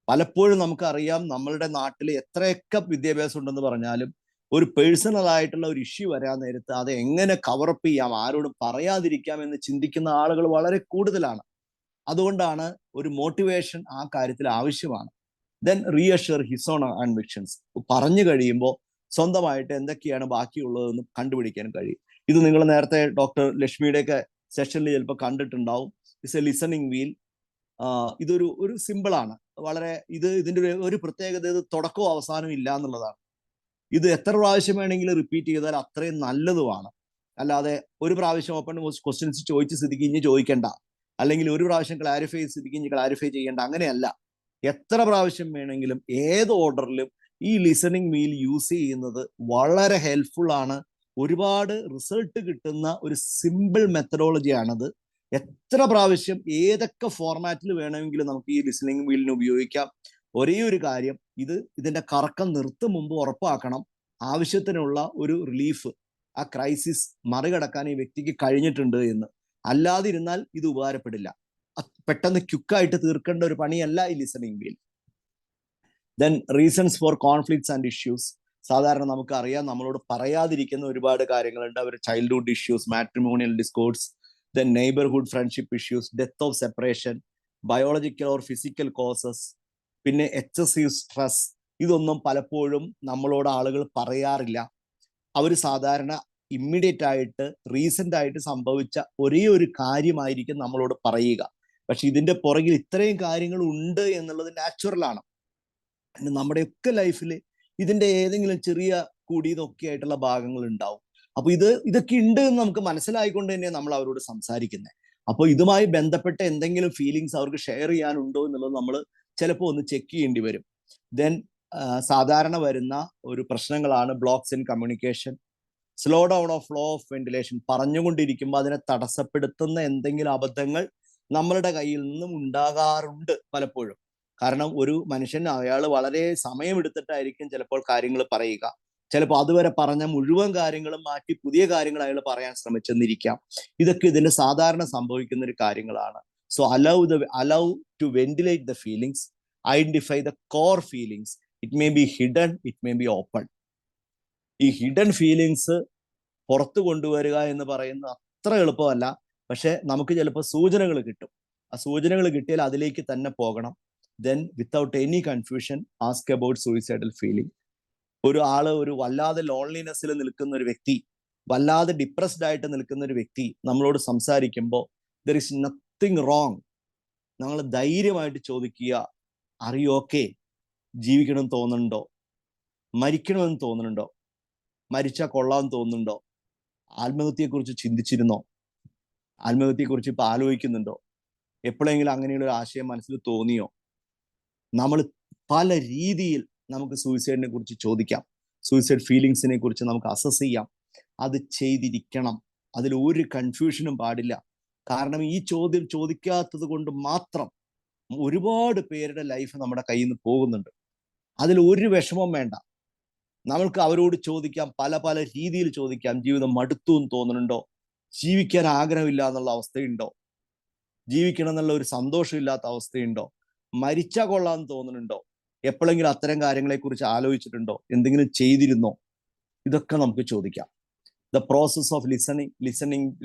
പലപ്പോഴും നമുക്കറിയാം, നമ്മളുടെ നാട്ടിൽ എത്രയൊക്കെ വിദ്യാഭ്യാസം ഉണ്ടെന്ന് പറഞ്ഞാലും ഒരു personal ആയിട്ടുള്ള ഒരു ഇഷ്യൂ വരാൻ നേരത്ത് അത് എങ്ങനെ കവറപ്പ് ചെയ്യാം, ആരോടും പറയാതിരിക്കാം എന്ന് ചിന്തിക്കുന്ന ആളുകൾ വളരെ കൂടുതലാണ്. അതുകൊണ്ടാണ് ഒരു മോട്ടിവേഷൻ ആ കാര്യത്തിൽ ആവശ്യമാണ്. Then reassure his own convictions. പറഞ്ഞു കഴിയുമ്പോൾ സ്വന്തമായിട്ട് എന്തൊക്കെയാണ് ബാക്കിയുള്ളതെന്ന് കണ്ടുപിടിക്കാൻ കഴിയും. ഇത് നിങ്ങൾ നേരത്തെ ഡോക്ടർ ലക്ഷ്മിയുടെയൊക്കെ സെഷനിൽ ചിലപ്പോൾ കണ്ടിട്ടുണ്ടാവും. It's A listening wheel. ഇതൊരു സിമ്പിളാണ് വളരെ. ഇതിന്റെ ഒരു പ്രത്യേകത, ഇത് തുടക്കവും അവസാനവും ഇല്ല എന്നുള്ളതാണ്. ഇത് എത്ര പ്രാവശ്യം വേണമെങ്കിലും റിപ്പീറ്റ് ചെയ്താൽ അത്രയും നല്ലതുമാണ്. അല്ലാതെ ഒരു പ്രാവശ്യം ഓപ്പൺ ക്വസ്റ്റ്യൻസ് ചോദിച്ച സ്ഥിതിക്ക് ഇനി ചോദിക്കേണ്ട, അല്ലെങ്കിൽ ഒരു പ്രാവശ്യം ക്ലാരിഫൈ ചെയ്ത സ്ഥിതിക്ക് ഇനി ക്ലാരിഫൈ ചെയ്യേണ്ട, അങ്ങനെയല്ല. എത്ര പ്രാവശ്യം വേണമെങ്കിലും ഏത് ഓർഡറിലും ഈ ലിസണിങ് വീൽ യൂസ് ചെയ്യുന്നത് വളരെ ഹെൽപ്ഫുൾ ആണ്. ഒരുപാട് റിസൾട്ട് കിട്ടുന്ന ഒരു സിമ്പിൾ മെത്തഡോളജിയാണത്. എത്ര പ്രാവശ്യം ഏതൊക്കെ ഫോർമാറ്റിൽ വേണമെങ്കിലും നമുക്ക് ഈ ലിസണിങ് വീലിന് ഉപയോഗിക്കാം. ഒരേ ഒരു കാര്യം, ഇതിന്റെ കറക്കം നിർത്തും മുമ്പ് ഉറപ്പാക്കണം ആവശ്യത്തിനുള്ള ഒരു റിലീഫ്, ആ ക്രൈസിസ് മറികടക്കാൻ ഈ വ്യക്തിക്ക് കഴിഞ്ഞിട്ടുണ്ട് എന്ന്. അല്ലാതിരുന്നാൽ ഇത് ഉപകാരപ്പെടില്ല. പെട്ടെന്ന് ക്വിക്കായിട്ട് തീർക്കേണ്ട ഒരു പണിയല്ല ഈ listening wheel. Then reasons for conflicts and issues. സാധാരണ നമുക്കറിയാം, നമ്മളോട് പറയാതിരിക്കുന്ന ഒരുപാട് കാര്യങ്ങളുണ്ട്. അവർ childhood issues, matrimonial discords, then neighbourhood friendship issues, death of separation, biological or physical causes, പിന്നെ എക്സസീവ് സ്ട്രെസ്. ഇതൊന്നും പലപ്പോഴും നമ്മളോട് ആളുകൾ പറയാറില്ല. അവർ സാധാരണ ഇമ്മീഡിയറ്റ് ആയിട്ട് റീസെന്റ് ആയിട്ട് സംഭവിച്ച ഒരേ ഒരു കാര്യമായിരിക്കും നമ്മളോട് പറയുക. പക്ഷെ ഇതിന്റെ പുറകിൽ ഇത്രയും കാര്യങ്ങൾ ഉണ്ട് എന്നുള്ളത് നാച്ചുറലാണ്. നമ്മുടെയൊക്കെ ലൈഫിൽ ഇതിന്റെ ഏതെങ്കിലും ചെറിയ കൂടിയതൊക്കെ ആയിട്ടുള്ള ഭാഗങ്ങൾ ഉണ്ടാവും. അപ്പൊ ഇതൊക്കെ ഉണ്ട് എന്ന് നമുക്ക് മനസ്സിലായിക്കൊണ്ട് തന്നെ നമ്മൾ അവരോട് സംസാരിക്കുന്നത്. അപ്പോൾ ഇതുമായി ബന്ധപ്പെട്ട എന്തെങ്കിലും ഫീലിങ്സ് അവർക്ക് ഷെയർ ചെയ്യാനുണ്ടോ എന്നുള്ളത് നമ്മൾ ചിലപ്പോൾ ഒന്ന് ചെക്ക് ചെയ്യേണ്ടി വരും. ദെൻ സാധാരണ വരുന്ന ഒരു പ്രശ്നങ്ങളാണ് blocks in communication, slow down of flow of ventilation. പറഞ്ഞുകൊണ്ടിരിക്കുമ്പോൾ അതിനെ തടസ്സപ്പെടുത്തുന്ന എന്തെങ്കിലും അബദ്ധങ്ങൾ നമ്മളുടെ കയ്യിൽ നിന്നും ഉണ്ടാകാറുണ്ട് പലപ്പോഴും. കാരണം ഒരു മനുഷ്യൻ, അയാൾ വളരെ സമയമെടുത്തിട്ടായിരിക്കും ചിലപ്പോൾ കാര്യങ്ങൾ പറയുക. ചിലപ്പോൾ അതുവരെ പറഞ്ഞ മുഴുവൻ കാര്യങ്ങളും മാറ്റി പുതിയ കാര്യങ്ങൾ അയാൾ പറയാൻ ശ്രമിച്ചെന്നിരിക്കാം. ഇതൊക്കെ ഇതിന് സാധാരണ സംഭവിക്കുന്ന ഒരു കാര്യങ്ങളാണ്. So allow to ventilate the feelings, identify the core feelings. It may be hidden, it may be open. ഈ ഹിഡൻ ഫീലിങ്സ് പുറത്തു കൊണ്ടുവരിക എന്ന് പറയുന്നത് അത്ര എളുപ്പമല്ല. പക്ഷെ നമുക്ക് ചിലപ്പോൾ സൂചനകൾ കിട്ടും. ആ സൂചനകൾ കിട്ടിയാൽ അതിലേക്ക് തന്നെ പോകണം. Then without any confusion, ask about suicidal feeling. ഒരു ആള് ഒരു വല്ലാതെ ലോൺലിനെസ്സിൽ നിൽക്കുന്ന ഒരു വ്യക്തി, വല്ലാതെ ഡിപ്രസ്ഡ് ആയിട്ട് നിൽക്കുന്ന ഒരു വ്യക്തി നമ്മളോട് സംസാരിക്കുമ്പോൾ ദർ ഇസ് നത്തിങ് റോങ്. നമ്മൾ ധൈര്യമായിട്ട് ചോദിക്കുക, അറിയോ ഓക്കെ, ജീവിക്കണമെന്ന് തോന്നുന്നുണ്ടോ? മരിക്കണമെന്ന് തോന്നുന്നുണ്ടോ? മരിച്ചാൽ കൊള്ളാമെന്ന് തോന്നുന്നുണ്ടോ? ആത്മഹത്യയെക്കുറിച്ച് ചിന്തിച്ചിരുന്നോ? ആത്മഹത്യയെക്കുറിച്ച് ഇപ്പൊ ആലോചിക്കുന്നുണ്ടോ? എപ്പോഴെങ്കിലും അങ്ങനെയുള്ള ഒരു ആശയം മനസ്സിൽ തോന്നിയോ? നമ്മൾ പല രീതിയിൽ നമുക്ക് സൂയിസൈഡിനെ കുറിച്ച് ചോദിക്കാം. സൂയിസൈഡ് ഫീലിങ്സിനെ കുറിച്ച് നമുക്ക് അസസ് ചെയ്യാം. അത് ചെയ്തിരിക്കണം. അതിൽ ഒരു കൺഫ്യൂഷനും പാടില്ല. കാരണം ഈ ചോദ്യം ചോദിക്കാത്തത് കൊണ്ട് മാത്രം ഒരുപാട് പേരുടെ ലൈഫ് നമ്മുടെ കയ്യിൽ നിന്ന് പോകുന്നുണ്ട്. അതിൽ ഒരു വിഷമം വേണ്ട. നമ്മൾക്ക് അവരോട് ചോദിക്കാം, പല പല രീതിയിൽ ചോദിക്കാം. ജീവിതം മടുത്തു എന്ന് തോന്നുന്നുണ്ടോ? ജീവിക്കാൻ ആഗ്രഹമില്ല എന്നുള്ള അവസ്ഥയുണ്ടോ? ജീവിക്കണം എന്നുള്ള ഒരു സന്തോഷമില്ലാത്ത അവസ്ഥയുണ്ടോ? മരിച്ചാൽ കൊള്ളാമെന്ന് തോന്നുന്നുണ്ടോ? എപ്പോഴെങ്കിലും അത്തരം കാര്യങ്ങളെക്കുറിച്ച് ആലോചിച്ചിട്ടുണ്ടോ? എന്തെങ്കിലും ചെയ്തിരുന്നോ? ഇതൊക്കെ നമുക്ക് ചോദിക്കാം. The process of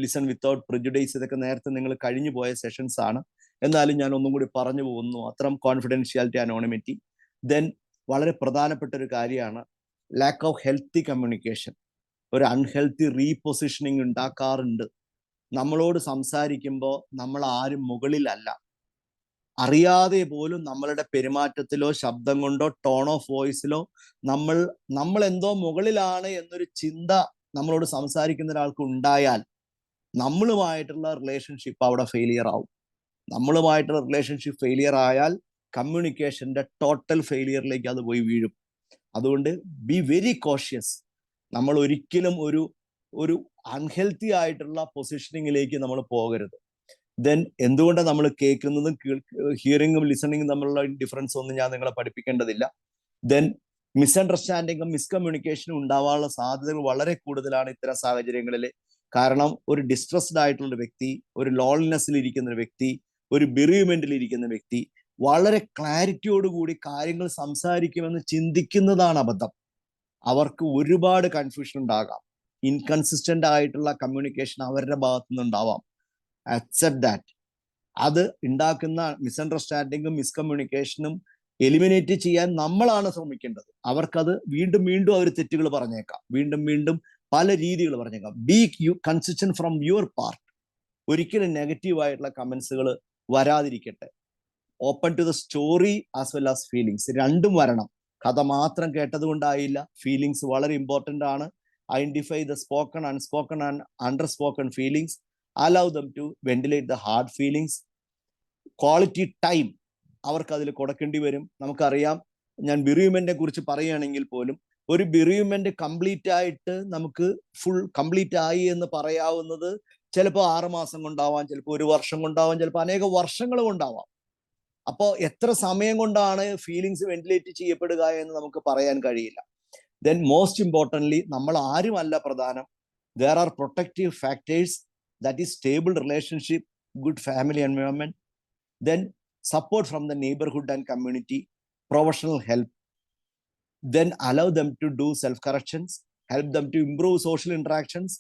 listen without prejudice, ഇതൊക്കെ നേരത്തെ നിങ്ങൾ കഴിഞ്ഞു പോയ സെഷൻസ് ആണ്. എന്നാലും ഞാൻ ഒന്നും കൂടി പറഞ്ഞു പോകുന്നു. അത്തരം കോൺഫിഡൻഷ്യാലിറ്റി, അനോണിമിറ്റി. ദെൻ വളരെ പ്രധാനപ്പെട്ട ഒരു കാര്യമാണ് ലാക്ക് ഓഫ് ഹെൽത്തി കമ്മ്യൂണിക്കേഷൻ. ഒരു അൺഹെൽത്തി റീപൊസിഷനിങ് ഉണ്ടാക്കാറുണ്ട്. നമ്മളോട് സംസാരിക്കുമ്പോൾ നമ്മൾ ആരും മുകളിലല്ല. അറിയാതെ പോലും നമ്മളുടെ പെരുമാറ്റത്തിലോ ശബ്ദം കൊണ്ടോ ടോൺ ഓഫ് വോയിസിലോ നമ്മൾ എന്തോ മുകളിലാണ് എന്നൊരു ചിന്ത നമ്മളോട് സംസാരിക്കുന്ന ഒരാൾക്ക് ഉണ്ടായാൽ നമ്മളുമായിട്ടുള്ള റിലേഷൻഷിപ്പ് അവിടെ ഫെയിലിയർ ആവും. നമ്മളുമായിട്ടുള്ള റിലേഷൻഷിപ്പ് ഫെയിലിയർ ആയാൽ കമ്മ്യൂണിക്കേഷന്റെ ടോട്ടൽ ഫെയിലിയറിലേക്ക് അത് പോയി വീഴും. അതുകൊണ്ട് ബി വെരി കോഷ്യസ്. നമ്മൾ ഒരിക്കലും ഒരു അൺഹെൽത്തി ആയിട്ടുള്ള പൊസിഷനിങ്ങിലേക്ക് നമ്മൾ പോകരുത്. ദെൻ എന്തുകൊണ്ടാണ് നമ്മൾ കേൾക്കുന്നതും ഹിയറിങ്ങും ലിസണിങ്ങും തമ്മിലുള്ള ഡിഫറൻസ് ഒന്നും ഞാൻ നിങ്ങളെ പഠിപ്പിക്കേണ്ടതില്ല. ദെൻ മിസ്അണ്ടർസ്റ്റാൻഡിങ്ങും മിസ്കമ്മ്യൂണിക്കേഷനും ഉണ്ടാവാനുള്ള സാധ്യതകൾ വളരെ കൂടുതലാണ് ഇത്തരം സാഹചര്യങ്ങളിൽ. കാരണം ഒരു ഡിസ്ട്രസ്ഡ് ആയിട്ടുള്ള വ്യക്തി, ഒരു ലോൺലിനെസ്സിൽ ഇരിക്കുന്ന ഒരു വ്യക്തി, ഒരു ബെറിയുമെന്റിൽ ഇരിക്കുന്ന വ്യക്തി വളരെ ക്ലാരിറ്റിയോടുകൂടി കാര്യങ്ങൾ സംസാരിക്കുമെന്ന് ചിന്തിക്കുന്നതാണ് അബദ്ധം. അവർക്ക് ഒരുപാട് കൺഫ്യൂഷൻ ഉണ്ടാകാം. ഇൻകൺസിസ്റ്റന്റ് ആയിട്ടുള്ള കമ്മ്യൂണിക്കേഷൻ അവരുടെ ഭാഗത്തു നിന്നുണ്ടാവാം. Accept that. അത് ഉണ്ടാക്കുന്ന മിസ്അണ്ടർസ്റ്റാൻഡിങ്ങും മിസ്കമ്മ്യൂണിക്കേഷനും എലിമിനേറ്റ് ചെയ്യാൻ നമ്മളാണ് ശ്രമിക്കേണ്ടത്. അവർക്കത് വീണ്ടും വീണ്ടും അവർ തെറ്റുകൾ പറഞ്ഞേക്കാം, വീണ്ടും വീണ്ടും പല രീതികൾ പറഞ്ഞേക്കാം. Be consistent from your part. ഒരിക്കലും നെഗറ്റീവ് ആയിട്ടുള്ള കമന്റ്സുകൾ വരാതിരിക്കട്ടെ. Open to the story as well as feelings. രണ്ടും വരണം. കഥ മാത്രം കേട്ടത് കൊണ്ടായില്ല. ഫീലിങ്സ് വളരെ ഇമ്പോർട്ടൻ്റ് ആണ്. Identify the spoken, unspoken and underspoken feelings. allow them to ventilate the hard feelings. Quality time അവർക്ക് അതിൽ കൊടുക്കേണ്ടി വരും. നമുക്കറിയാം, ഞാൻ ബിറിയുമെന്റിനെ കുറിച്ച് പറയുകയാണെങ്കിൽ പോലും ഒരു ബിറിയുമെന്റ് കംപ്ലീറ്റ് ആയിട്ട് നമുക്ക് ഫുൾ കംപ്ലീറ്റ് ആയി എന്ന് പറയാവുന്നത് ചിലപ്പോൾ 6 മാസം കൊണ്ടാവാം, ചിലപ്പോൾ 1 വർഷം കൊണ്ടാവാം, ചിലപ്പോൾ അനേക വർഷങ്ങൾ കൊണ്ടാവാം. അപ്പോൾ എത്ര സമയം കൊണ്ടാണ് ഫീലിങ്സ് വെന്റിലേറ്റ് ചെയ്യപ്പെടുക എന്ന് നമുക്ക് പറയാൻ കഴിയില്ല. ദെൻ മോസ്റ്റ് ഇമ്പോർട്ടൻ്റ്ലി നമ്മൾ ആരുമല്ല പ്രധാനം. there are protective factors, that is stable relationship, good family environment, then support from the neighborhood and community, professional help. Then allow them to do self-corrections, help them to improve social interactions,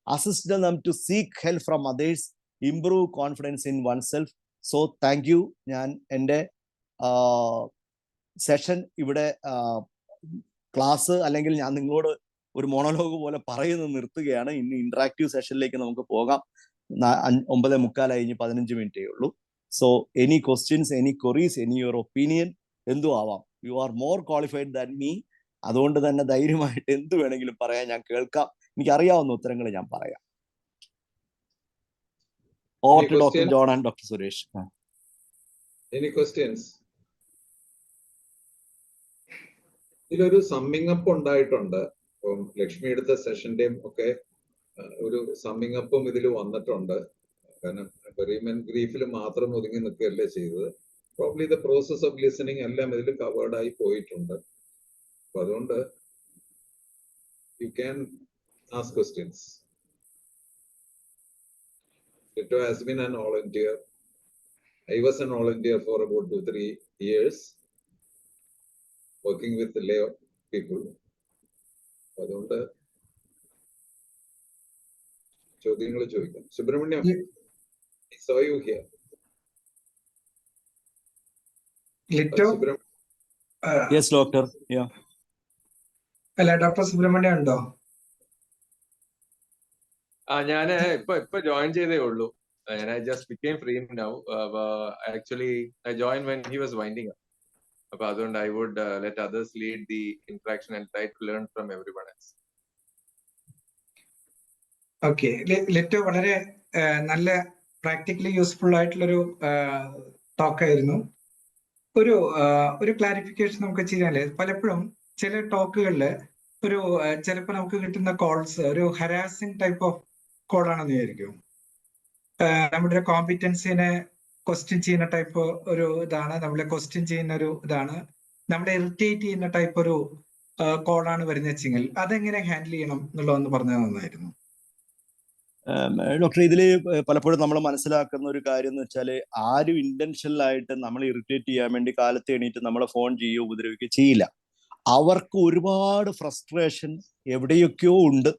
assist them to seek help from others, improve confidence in oneself. So thank you. ഞാൻ എൻ്റെ session ഇവിടെ class അല്ലെങ്കിൽ ഞാൻ നിങ്ങളോട് ഒരു monologue പോലെ പറയുന്നത് നിർത്തുകയാണ്. ഇനി ഇന്ററാക്റ്റീവ് സെഷനിലേക്ക് നമുക്ക് പോകാം. 9:45 കഴിഞ്ഞ് 15 മിനിറ്റേ ഉള്ളൂ. So any questions, any queries, any your opinion എന്തും ആവാം. You are more qualified than me. അതുകൊണ്ട് തന്നെ ധൈര്യമായിട്ട് എന്ത് വേണമെങ്കിലും പറയാം, ഞാൻ കേൾക്കാം. എനിക്ക് അറിയാവുന്ന ഉത്തരങ്ങൾ ഞാൻ പറയാം. Over to doctor John and doctor Suresh. Any questions? ഇതിലൊരു സമ്മിങ് അപ്പ് ഉണ്ടായിട്ടുണ്ട്. അപ്പം ലക്ഷ്മി എടുത്ത സെഷന്റെയും ഒക്കെ ഒരു സമ്മിങ് അപ്പും ഇതിൽ വന്നിട്ടുണ്ട്. കാരണം ബെറിമെന്റ് ഗ്രീഫിൽ മാത്രം ഒതുങ്ങി നിൽക്കുകയല്ലേ ചെയ്തത്. Probably the process of listening എല്ലാം ഇതിൽ കവേർഡ് ആയി പോയിട്ടുണ്ട്. അപ്പൊ അതുകൊണ്ട് you can ask questions. Lito has been an volunteer. I was an volunteer for about 2-3 years working with the lay people. അതുകൊണ്ട് ചോദ്യങ്ങൾ ചോദിക്കാം. Subrahmanyam, I saw you here. Lito, Yes, doctor. Yeah. അല്ല, ഡോക്ടർ സുബ്രഹ്മണ്യം ഉണ്ടോ? ഞാൻ ഇപ്പൊ ജോയിൻ ചെയ്തേ ഉള്ളൂ. And I just became free now. Actually, I joined when he was winding up. അപ്പൊ അതുകൊണ്ട് I would let others lead the interaction and try to learn from everyone else. Okay, Lito വളരെ നല്ല practically useful ആയിട്ടുള്ളൊരു ടോക്കായിരുന്നു. ഒരു clarification നമുക്ക് ചെയ്യാനല്ലേ, പലപ്പോഴും ചില ടോക്കുകളിൽ ചിലപ്പോൾ നമുക്ക് കിട്ടുന്ന കോൾസ് ഒരു ഹരാസിങ് ടൈപ്പ് ഓഫ് കോളാണെന്ന് വിചാരിക്കും. നമ്മുടെ കോമ്പിറ്റൻസിനെ ക്വസ്റ്റ്യൻ ചെയ്യുന്ന ടൈപ്പ് ഒരു ഇതാണ്, നമ്മളെ ക്വസ്റ്റ്യൻ ചെയ്യുന്ന ഒരു ഇതാണ്, നമ്മളെ ഇറിറ്റേറ്റ് ചെയ്യുന്ന ടൈപ്പ് ഒരു കോളാണ് വരുന്ന വെച്ചെങ്കിൽ അതെങ്ങനെ ഹാൻഡിൽ ചെയ്യണം എന്നുള്ളതൊന്ന് പറഞ്ഞാൽ നന്നായിരുന്നു. ഡോക്ടർ, ഇതില് പലപ്പോഴും നമ്മൾ മനസ്സിലാക്കുന്ന ഒരു കാര്യം എന്ന് വെച്ചാൽ, ആരും ഇന്റൻഷനൽ ആയിട്ട് നമ്മൾ ഇറിറ്റേറ്റ് ചെയ്യാൻ വേണ്ടി കാലത്ത് എണീറ്റ് നമ്മളെ ഫോൺ ചെയ്യുകയോ ഉപദ്രവിക്കുകയോ ചെയ്യില്ല. അവർക്ക് ഒരുപാട് ഫ്രസ്ട്രേഷൻ എവിടെയൊക്കെയോ ഉണ്ട്.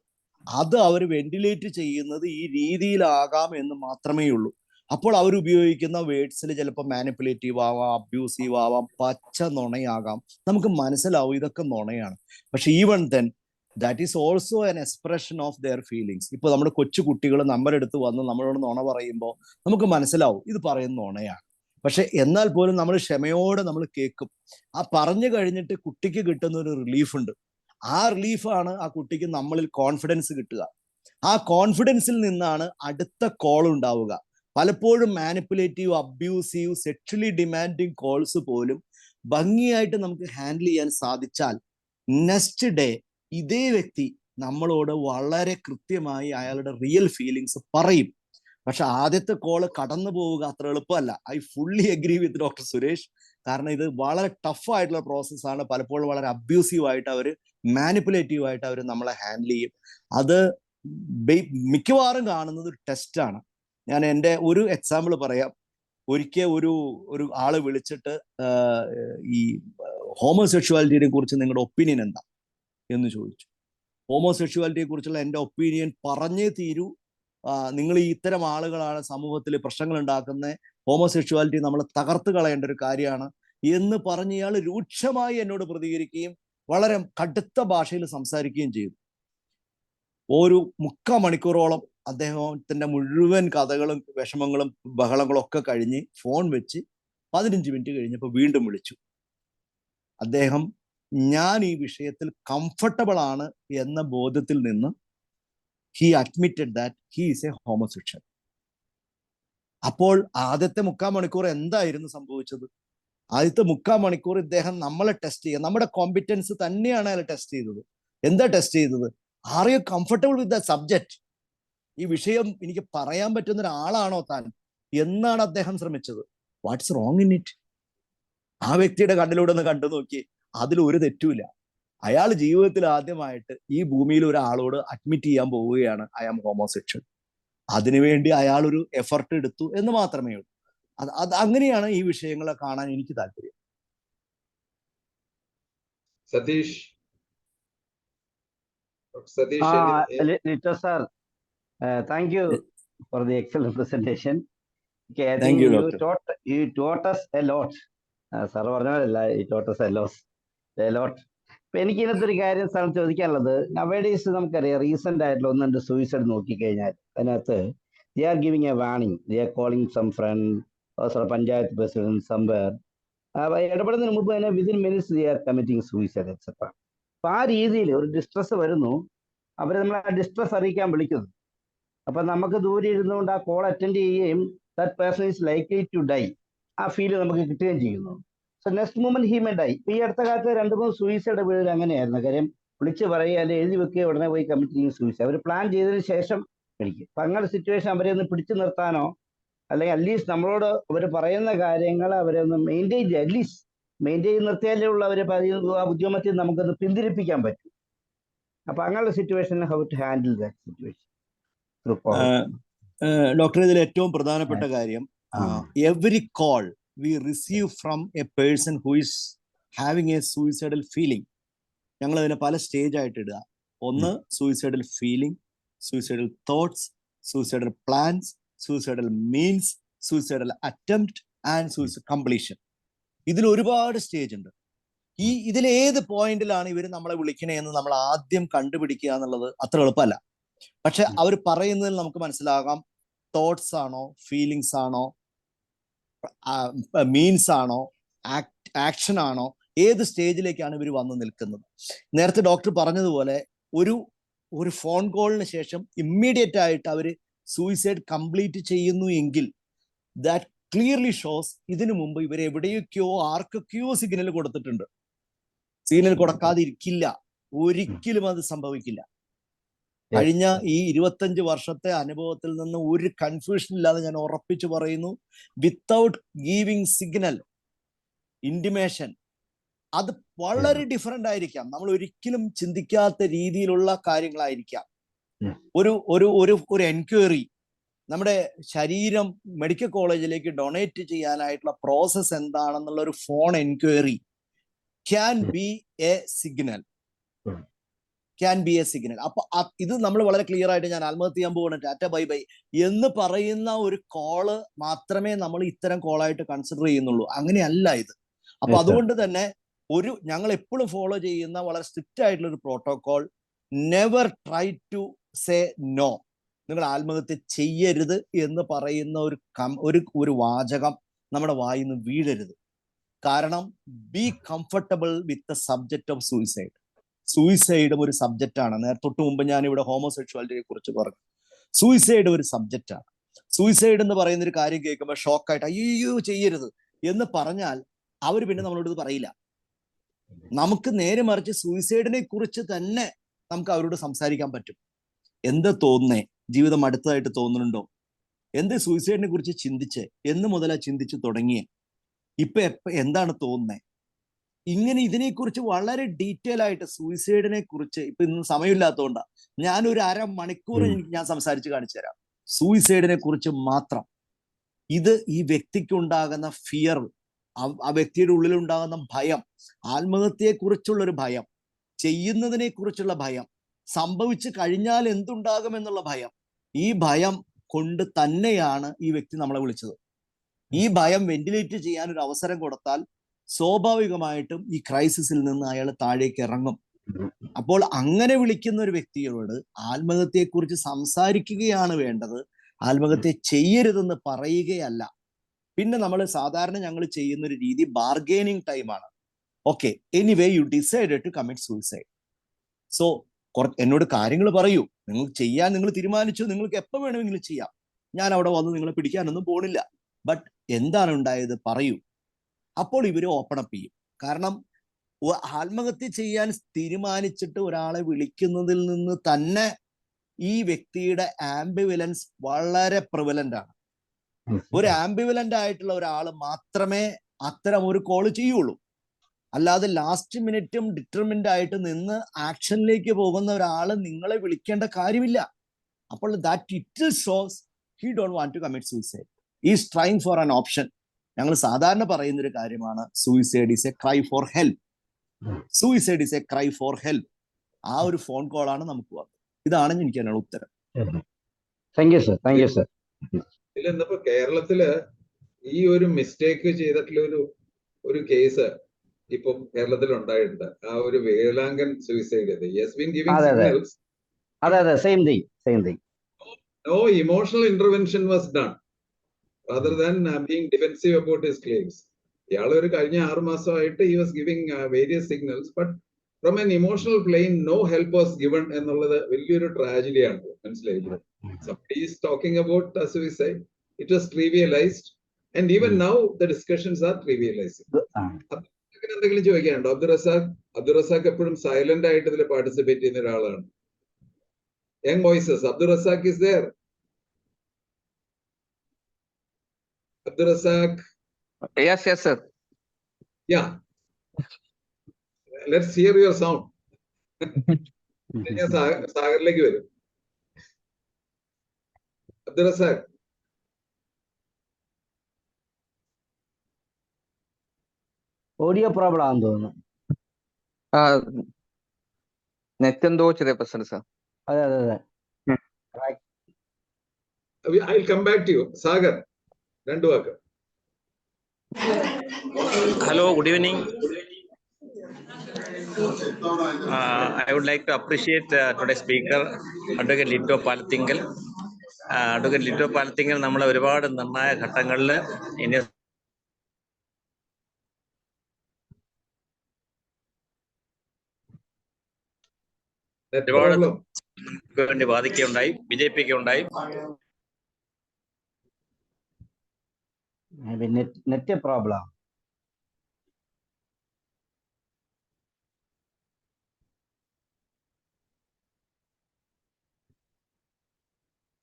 അത് അവർ വെന്റിലേറ്റ് ചെയ്യുന്നത് ഈ രീതിയിലാകാം എന്ന് മാത്രമേ ഉള്ളൂ. അപ്പോൾ അവർ ഉപയോഗിക്കുന്ന വേർഡ്സിൽ ചിലപ്പോൾ മാനിപ്പുലേറ്റീവ് ആവാം, അബ്യൂസീവ് ആവാം, പച്ച നുണയാകാം. നമുക്ക് മനസ്സിലാവും ഇതൊക്കെ നുണയാണ്. പക്ഷെ even then that is also an expression of their feelings. ഇപ്പൊ നമ്മുടെ കൊച്ചു കുട്ടികൾ നമ്മുടെ അടുത്ത് വന്ന് നമ്മളോട് നുണ പറയുമ്പോൾ നമുക്ക് മനസ്സിലാവും ഇത് പറയുന്ന നുണയാണ്. പക്ഷെ എന്നാൽ പോലും നമ്മൾ ക്ഷമയോടെ നമ്മൾ കേൾക്കും. ആ പറഞ്ഞു കഴിഞ്ഞിട്ട് കുട്ടിക്ക് കിട്ടുന്ന ഒരു റിലീഫ് ഉണ്ട്. ആ റിലീഫാണ് ആ കുട്ടിക്ക് നമ്മളിൽ കോൺഫിഡൻസ് കിട്ടുക. ആ കോൺഫിഡൻസിൽ നിന്നാണ് അടുത്ത കോൾ ഉണ്ടാവുക. പലപ്പോഴും manipulative, abusive, sexually demanding calls പോലും ഭംഗിയായിട്ട് നമുക്ക് ഹാൻഡിൽ ചെയ്യാൻ സാധിച്ചാൽ നെക്സ്റ്റ് ഡേ ഇതേ വ്യക്തി നമ്മളോട് വളരെ കൃത്യമായി അയാളുടെ റിയൽ ഫീലിങ്സ് പറയും. പക്ഷെ ആദ്യത്തെ കോള് കടന്നു പോവുക അത്ര എളുപ്പമല്ല. I fully agree with doctor Suresh. കാരണം ഇത് വളരെ ടഫ് ആയിട്ടുള്ള പ്രോസസ്സാണ്. പലപ്പോഴും വളരെ അബ്യൂസീവ് ആയിട്ട് അവർ, മാനിപ്പുലേറ്റീവ് ആയിട്ട് അവർ നമ്മളെ ഹാൻഡിൽ ചെയ്യും. അത് മിക്കവാറും കാണുന്നത് ഒരു ടെസ്റ്റാണ്. ഞാൻ എൻ്റെ ഒരു എക്സാമ്പിൾ പറയാം. ഒരിക്കൽ ഒരു ആള് വിളിച്ചിട്ട് ഈ ഹോമോസെക്ഷുവാലിറ്റിയെ കുറിച്ച് നിങ്ങളുടെ ഒപ്പീനിയൻ എന്താ എന്ന് ചോദിച്ചു. ഹോമോസെക്ഷുവാലിറ്റിയെ കുറിച്ചുള്ള എൻ്റെ ഒപ്പീനിയൻ പറഞ്ഞേ തീരൂ, നിങ്ങൾ ഈ ഇത്തരം ആളുകളാണ് സമൂഹത്തിൽ പ്രശ്നങ്ങൾ ഉണ്ടാക്കുന്നത്, ഹോമോസെക്ഷുവാലിറ്റി നമ്മൾ തകർത്ത് കളയേണ്ട ഒരു കാര്യമാണ് എന്ന് പറഞ്ഞ് ഇയാൾ രൂക്ഷമായി എന്നോട് പ്രതികരിക്കുകയും വളരെ കടുത്ത ഭാഷയിൽ സംസാരിക്കുകയും ചെയ്തു. ഒരു 3/4 മണിക്കൂറോളം അദ്ദേഹത്തിന്റെ മുഴുവൻ കഥകളും വിഷമങ്ങളും ബഹളങ്ങളും ഒക്കെ കഴിഞ്ഞ് ഫോൺ വെച്ച് 15 മിനിറ്റ് കഴിഞ്ഞപ്പോൾ വീണ്ടും വിളിച്ചു. അദ്ദേഹം ഞാൻ ഈ വിഷയത്തിൽ കംഫർട്ടബിൾ ആണ് എന്ന ബോധത്തിൽ നിന്ന് he admitted that he is a homosexual. അപ്പോൾ ആദ്യത്തെ 3/4 മണിക്കൂർ എന്തായിരുന്നു സംഭവിച്ചത്? ആദ്യത്തെ 3/4 മണിക്കൂർ ഇദ്ദേഹം നമ്മളെ ടെസ്റ്റ് ചെയ്യുക, നമ്മുടെ കോമ്പിറ്റൻസ് തന്നെയാണ് അയാൾ ടെസ്റ്റ് ചെയ്തത്. എന്താ ടെസ്റ്റ് ചെയ്തത്? Are you comfortable with the subject? ഈ വിഷയം എനിക്ക് പറയാൻ പറ്റുന്ന ഒരാളാണോ താൻ എന്നാണ് അദ്ദേഹം ശ്രമിച്ചത്. What's wrong in it? ആ വ്യക്തിയുടെ കണ്ണിലൂടെ ഒന്ന് കണ്ടു നോക്കി, അതിൽ ഒരു തെറ്റുമില്ല. അയാൾ ജീവിതത്തിൽ ആദ്യമായിട്ട് ഈ ഭൂമിയിൽ ഒരാളോട് അഡ്മിറ്റ് ചെയ്യാൻ പോവുകയാണ് ഐ ആം ഹോമോസെക്ഷൽ. അതിനുവേണ്ടി അയാൾ ഒരു എഫർട്ട് എടുത്തു എന്ന് മാത്രമേ ഉള്ളൂ. അത് അങ്ങനെയാണ് ഈ വിഷയങ്ങളെ കാണാൻ എനിക്ക് താല്പര്യം. Satish, Lito sir, thank you for the excellent presentation. Okay, I Thank think you, you Doctor. taught us a lot. Sir പറഞ്ഞതല്ല, you taught us a lot. ഇപ്പൊ എനിക്ക് ഇതിനകത്ത് ഒരു കാര്യം സാറിന് ചോദിക്കാനുള്ളത്, നവഡേയ്സ് നമുക്കറിയാം റീസെന്റ് ആയിട്ടുള്ള 1-2 സൂയിസൈഡ് നോക്കിക്കഴിഞ്ഞാൽ അതിനകത്ത് they are giving a warning, they are calling some friend or panchayat president somewhere, ഇടപെടുന്നതിന് മുമ്പ് തന്നെ within minutes they are committing suicide etc. അപ്പൊ ആ രീതിയിൽ ഒരു ഡിസ്ട്രസ് വരുന്നു, അവരെ നമ്മൾ ആ ഡിസ്ട്രസ് അറിയിക്കാൻ വിളിക്കുന്നു. അപ്പൊ നമുക്ക് ദൂരെ ഇരുന്നുകൊണ്ട് ആ കോൾ അറ്റൻഡ് ചെയ്യുകയും that person is likely to die, ആ ഫീല് നമുക്ക് കിട്ടുകയും ചെയ്യുന്നു. So next moment he may die. ഈ അടുത്ത കാലത്ത് 2-3 സൂയിസൈഡ് വീടുകൾ അങ്ങനെയായിരുന്നു. കാര്യം വിളിച്ച് പറയുക അല്ലെങ്കിൽ എഴുതി വെക്കുക, ഉടനെ പോയി കമ്മിറ്റ് ചെയ്യും സൂയിസൈഡ്. അവർ പ്ലാൻ ചെയ്തതിന് ശേഷം വിളിക്കും. അപ്പൊ അങ്ങനെ സിറ്റുവേഷൻ അവരെ ഒന്ന് പിടിച്ചു നിർത്താനോ അല്ലെങ്കിൽ അറ്റ്ലീസ്റ്റ് നമ്മളോട് അവർ പറയുന്ന കാര്യങ്ങൾ അവരെ ഒന്ന് മെയിൻറ്റെയിൻ ചെയ്യുക, അറ്റ്ലീസ്റ്റ് മെയിൻറ്റെയിൻ നിർത്തിയാലേ ഉള്ള അവരെ ആ ഉദ്യമത്തിൽ നമുക്കൊന്ന് പിന്തിരിപ്പിക്കാൻ പറ്റും. അപ്പൊ അങ്ങനെയുള്ള situation how to handle that situation? Doctor, ഇതിൽ ഏറ്റവും പ്രധാനപ്പെട്ട കാര്യം, every call we receive from a person who is having a suicidal feeling, ഞങ്ങൾ അതിനെ പല സ്റ്റേജ് ആയിട്ട് ഇടുക. ഒന്ന് suicidal feeling, suicidal thoughts, suicidal plans, suicidal means, suicidal attempt and suicide completion. ഇതിൽ ഒരുപാട് സ്റ്റേജ് ഉണ്ട്. ഇതിലേത് പോയിന്റിലാണ് ഇവർ നമ്മളെ വിളിക്കണേ എന്ന് നമ്മൾ ആദ്യം കണ്ടുപിടിക്കുക എന്നുള്ളത് അത്ര എളുപ്പമല്ല. പക്ഷെ അവർ പറയുന്നതിൽ നമുക്ക് മനസ്സിലാകാം തോട്ട്സ് ആണോ, ഫീലിങ്സ് ആണോ, മീൻസ് ആണോ, ആക്ഷൻ ആണോ, ഏത് സ്റ്റേജിലേക്കാണ് ഇവർ വന്നു നിൽക്കുന്നത്. നേരത്തെ ഡോക്ടർ പറഞ്ഞതുപോലെ ഒരു ഫോൺ കോളിന് ശേഷം ഇമ്മീഡിയറ്റ് ആയിട്ട് അവർ സൂയിസൈഡ് കംപ്ലീറ്റ് ചെയ്യുന്നു എങ്കിൽ ദാറ്റ് ക്ലിയർലി ഷോസ് ഇതിനു മുമ്പ് ഇവർ എവിടെയൊക്കെയോ ആർക്കൊക്കെയോ സിഗ്നൽ കൊടുത്തിട്ടുണ്ട്. സിഗ്നൽ കൊടുക്കാതിരിക്കില്ല, ഒരിക്കലും അത് സംഭവിക്കില്ല. കഴിഞ്ഞ ഈ 25 വർഷത്തെ അനുഭവത്തിൽ നിന്ന് ഒരു കൺഫ്യൂഷൻ ഇല്ലാതെ ഞാൻ ഉറപ്പിച്ചു പറയുന്നു, വിത്തൗട്ട് ഗീവിങ് സിഗ്നൽ, ഇന്റിമേഷൻ, അത് വളരെ ഡിഫറെന്റ് ആയിരിക്കാം. നമ്മൾ ഒരിക്കലും ചിന്തിക്കാത്ത രീതിയിലുള്ള കാര്യങ്ങളായിരിക്കാം. ഒരു എൻക്വയറി, നമ്മുടെ ശരീരം മെഡിക്കൽ കോളേജിലേക്ക് ഡൊണേറ്റ് ചെയ്യാനായിട്ടുള്ള പ്രോസസ് എന്താണെന്നുള്ള ഒരു phone enquiry can be A signal. അപ്പൊ ഇത് നമ്മൾ വളരെ ക്ലിയർ ആയിട്ട് ഞാൻ ആത്മഹത്യ ചെയ്യാൻ പോവാണ്, ടാറ്റ ബൈ ബൈ എന്ന് പറയുന്ന ഒരു കോള് മാത്രമേ നമ്മൾ ഇത്തരം കോളായിട്ട് കൺസിഡർ ചെയ്യുന്നുള്ളൂ. അങ്ങനെയല്ല ഇത്. അപ്പൊ അതുകൊണ്ട് തന്നെ ഞങ്ങൾ എപ്പോഴും ഫോളോ ചെയ്യുന്ന വളരെ സ്ട്രിക്റ്റ് ആയിട്ടുള്ള ഒരു protocol, never try to say no. നിങ്ങൾ ആത്മഹത്യ ചെയ്യരുത് എന്ന് പറയുന്ന ഒരു വാചകം നമ്മുടെ വായിൽ നിന്ന് വീഴരുത്. കാരണം be comfortable with the subject of suicide. സൂയിസൈഡും ഒരു സബ്ജക്റ്റ് ആണ്. തൊട്ട് മുമ്പ് ഞാൻ ഇവിടെ ഹോമോസെക്ഷുവാലിറ്റിയെ കുറിച്ച് പറഞ്ഞു. സൂയിസൈഡ് ഒരു സബ്ജക്റ്റ് ആണ്. സൂയിസൈഡ് എന്ന് പറയുന്ന ഒരു കാര്യം കേൾക്കുമ്പോൾ ഷോക്കായിട്ട് അയ്യോ ചെയ്യരുത് എന്ന് പറഞ്ഞാൽ അവർ പിന്നെ നമ്മളോട് ഇത് പറയില്ല. നമുക്ക് നേരെ മറിച്ച് സൂയിസൈഡിനെ കുറിച്ച് തന്നെ നമുക്ക് അവരോട് സംസാരിക്കാൻ പറ്റും. എന്ത് തോന്നുന്നേ, ജീവിതം അടുത്തതായിട്ട് തോന്നുന്നുണ്ടോ, എന്ത് സൂയിസൈഡിനെ കുറിച്ച് ചിന്തിച്ച്, എന്ന് മുതലാ ചിന്തിച്ചു തുടങ്ങിയേ, ഇപ്പൊ എന്താണ് തോന്നുന്നേ, ഇങ്ങനെ ഇതിനെക്കുറിച്ച് വളരെ ഡീറ്റെയിൽ ആയിട്ട് സൂയിസൈഡിനെ കുറിച്ച് ഇപ്പൊ ഇന്ന് സമയമില്ലാത്തതുകൊണ്ടാണ് ഞാനൊരു അരമണിക്കൂർ ഞാൻ സംസാരിച്ച് കാണിച്ചു തരാം സൂയിസൈഡിനെ കുറിച്ച് മാത്രം. ഇത് ഈ വ്യക്തിക്ക് ഉണ്ടാകുന്ന ഫിയർ, ആ വ്യക്തിയുടെ ഉള്ളിലുണ്ടാകുന്ന ഭയം, ആത്മഹത്യയെ കുറിച്ചുള്ളൊരു ഭയം, ചെയ്യുന്നതിനെ കുറിച്ചുള്ള ഭയം, സംഭവിച്ചു കഴിഞ്ഞാൽ എന്തുണ്ടാകും എന്നുള്ള ഭയം, ഈ ഭയം കൊണ്ട് തന്നെയാണ് ഈ വ്യക്തി നമ്മളെ വിളിച്ചത്. ഈ ഭയം വെന്റിലേറ്റ് ചെയ്യാൻ ഒരു അവസരം കൊടുത്താൽ സ്വാഭാവികമായിട്ടും ഈ ക്രൈസിസിൽ നിന്ന് അയാൾ താഴേക്ക് ഇറങ്ങും. അപ്പോൾ അങ്ങനെ വിളിക്കുന്ന ഒരു വ്യക്തിയോട് ആത്മഹത്യയെക്കുറിച്ച് സംസാരിക്കുകയാണ് വേണ്ടത്, ആത്മഹത്യ ചെയ്യരുതെന്ന് പറയുകയല്ല. പിന്നെ നമ്മൾ സാധാരണ ഞങ്ങൾ ചെയ്യുന്ന ഒരു രീതി ബാർഗെയിനിങ് ടൈമാണ്. Okay, anyway you decided to commit suicide, so എന്നോട് കാര്യങ്ങൾ പറയൂ, നിങ്ങൾ ചെയ്യാൻ നിങ്ങൾ തീരുമാനിച്ചു, നിങ്ങൾക്ക് എപ്പോൾ വേണമെങ്കിലും ചെയ്യാം, ഞാൻ അവിടെ വന്ന് നിങ്ങളെ പിടിക്കാനൊന്നും പോണില്ല, ബട്ട് എന്താണ് ഉണ്ടായത് പറയൂ. അപ്പോൾ ഇവര് ഓപ്പൺ അപ്പ് ചെയ്യും. കാരണം ആത്മഹത്യ ചെയ്യാൻ തീരുമാനിച്ചിട്ട് ഒരാളെ വിളിക്കുന്നതിൽ നിന്ന് തന്നെ ഈ വ്യക്തിയുടെ ആംബിവലൻസ് വളരെ പ്രിവലന്റ് ആണ്. ഒരു ആംബിവലന്റ് ആയിട്ടുള്ള ഒരാൾ മാത്രമേ അത്തരം ഒരു കോള് ചെയ്യുള്ളൂ. അല്ലാതെ ലാസ്റ്റ് മിനിറ്റും ഡിറ്റർമിൻഡ് ആയിട്ട് നിന്ന് ആക്ഷനിലേക്ക് പോകുന്ന ഒരാൾ നിങ്ങളെ വിളിക്കേണ്ട കാര്യമില്ല. അപ്പോൾ that it shows he don't want to commit suicide, is trying for an option. ഞങ്ങൾ സാധാരണ പറയുന്ന ഒരു കാര്യമാണ് suicide is a cry for help. Suicide is a cry for help. ആ ഒരു ഫോൺ കോളാണ് നമുക്ക് വന്നത്. ഇതാണ് എനിക്ക് അതിനുള്ള ഉത്തരം. Thank you sir, thank you sir. ഇന്നിപ്പോ കേരളത്തില് ഈ ഒരു മിസ്റ്റേക്ക് ചെയ്തിട്ടുള്ള ഒരു കേസ് ഇപ്പം കേരളത്തിൽ ഉണ്ടായിട്ടുണ്ട്. ആ ഒരു വേലാങ്കൻ സൂയിസൈഡ്. അതെ, same thing. No emotional intervention was done rather than being defensive about his claims. ഇയാൾ ഒരു കഴിഞ്ഞ 6 മാസമായിട്ട് he was giving various signals, but from an emotional plane no help was given എന്നുള്ളത് വലിയൊരു ട്രാജഡിയാണ്. മനസ്സിലായില്ലേ? Somebody is talking about suicide, it was trivialized, and even now the discussions are trivializing. എന്തെങ്കിലും ചോദിക്കാനുണ്ടോ? അബ്ദുൾ റസാഖ് എപ്പോഴും silent ആയിട്ട് ഇതിൽ പാർട്ടിസിപ്പേറ്റ് ചെയ്യുന്ന ഒരാളാണ്. Young voices, Abdul Razak is there. Abdul Razak. Yes, sir. Yeah. Let's hear your sound. സാഗറിലേക്ക് വരും. Abdul Razak. Audio problem ആണെന്ന് തോന്നുന്നു. Net എന്തോ ചെറിയ പ്രശ്നം സാർ. അതെ. I'll come back to you. Sagar, രണ്ടു വാക്ക്. Hello, good evening. I would like to appreciate today's speaker, Advocate Lito Palatingal. Advocate Lito Palatingal നമ്മളെ ഒരുപാട് നിർണായക ഘട്ടങ്ങളിൽ ഇന്ത്യ ഒരുപാട് വേണ്ടി വാദിക്കുകയുണ്ടായി, വിജയിപ്പിക്കുകയുണ്ടായി. Net problem.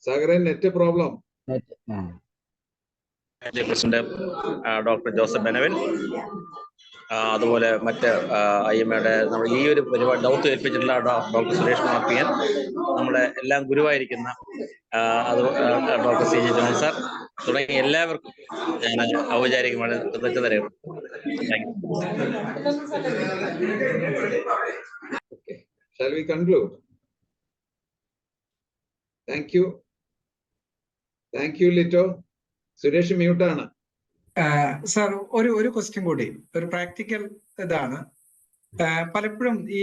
Sagaran net problem. President doctor Joseph Benavin, അതുപോലെ മറ്റ് IMAയുടെ നമ്മൾ ഈ ഒരു പരിപാടി ദൗത്യം ഏൽപ്പിച്ചിട്ടുള്ള ഡോക്ടർ സുരേഷ് കുമാർ PN, നമ്മുടെ എല്ലാം ഗുരുവായിരിക്കുന്ന ഡോക്ടർ CJ ജോൺ സാർ തുടങ്ങിയ എല്ലാവർക്കും ഞാൻ ഔപചാരികമായി കൃതജ്ഞത രേഖപ്പെടുത്തുന്നു. Shall we conclude? Thank you. Thank you, Lito. Suresh മ്യൂട്ടാണ്. സാർ ഒരു ക്വസ്റ്റ്യൻ കൂടി, ഒരു പ്രാക്ടിക്കൽ ഇതാണ്. പലപ്പോഴും ഈ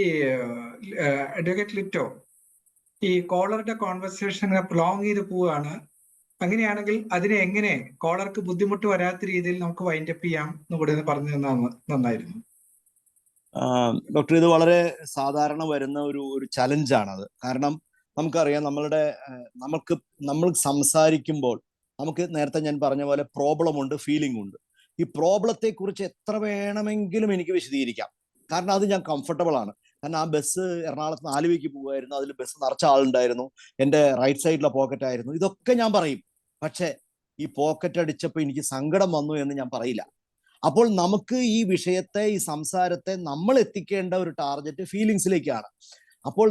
അഡ്വക്കേറ്റ് ലിറ്റോ ഈ കോളറുടെ കോൺവെർസേഷൻ പ്രൊലോങ് ചെയ്ത് പോവുകയാണ്. അങ്ങനെയാണെങ്കിൽ അതിനെ എങ്ങനെ കോളർക്ക് ബുദ്ധിമുട്ട് വരാത്ത രീതിയിൽ നമുക്ക് വൈൻഡപ്പ് ചെയ്യാം എന്ന് കൂടി പറഞ്ഞു തന്നാൽ നന്നായിരുന്നു. ഡോക്ടർ, ഇത് വളരെ സാധാരണ വരുന്ന ഒരു ചലഞ്ചാണത്. കാരണം നമുക്കറിയാം, നമ്മൾ സംസാരിക്കുമ്പോൾ നമുക്ക് നേരത്തെ ഞാൻ പറഞ്ഞ പോലെ പ്രോബ്ലം ഉണ്ട്, ഫീലിംഗ് ഉണ്ട്. ഈ പ്രോബ്ലത്തെ കുറിച്ച് എത്ര വേണമെങ്കിലും എനിക്ക് വിശദീകരിക്കാം, കാരണം അത് ഞാൻ കംഫർട്ടബിൾ ആണ്. കാരണം ആ ബസ് എറണാകുളത്ത് നിന്ന് ആലുവയ്ക്ക് പോകുമായിരുന്നു, അതിൽ ബസ് നിറച്ച ആളുണ്ടായിരുന്നു, എൻ്റെ റൈറ്റ് സൈഡിലെ പോക്കറ്റ് ആയിരുന്നു, ഇതൊക്കെ ഞാൻ പറയും. പക്ഷെ ഈ പോക്കറ്റ് അടിച്ചപ്പോൾ എനിക്ക് സങ്കടം വന്നു എന്ന് ഞാൻ പറയില്ല. അപ്പോൾ നമുക്ക് ഈ വിഷയത്തെ, ഈ സംസാരത്തെ നമ്മൾ എത്തിക്കേണ്ട ഒരു ടാർഗറ്റ് ഫീലിങ്സിലേക്കാണ്. അപ്പോൾ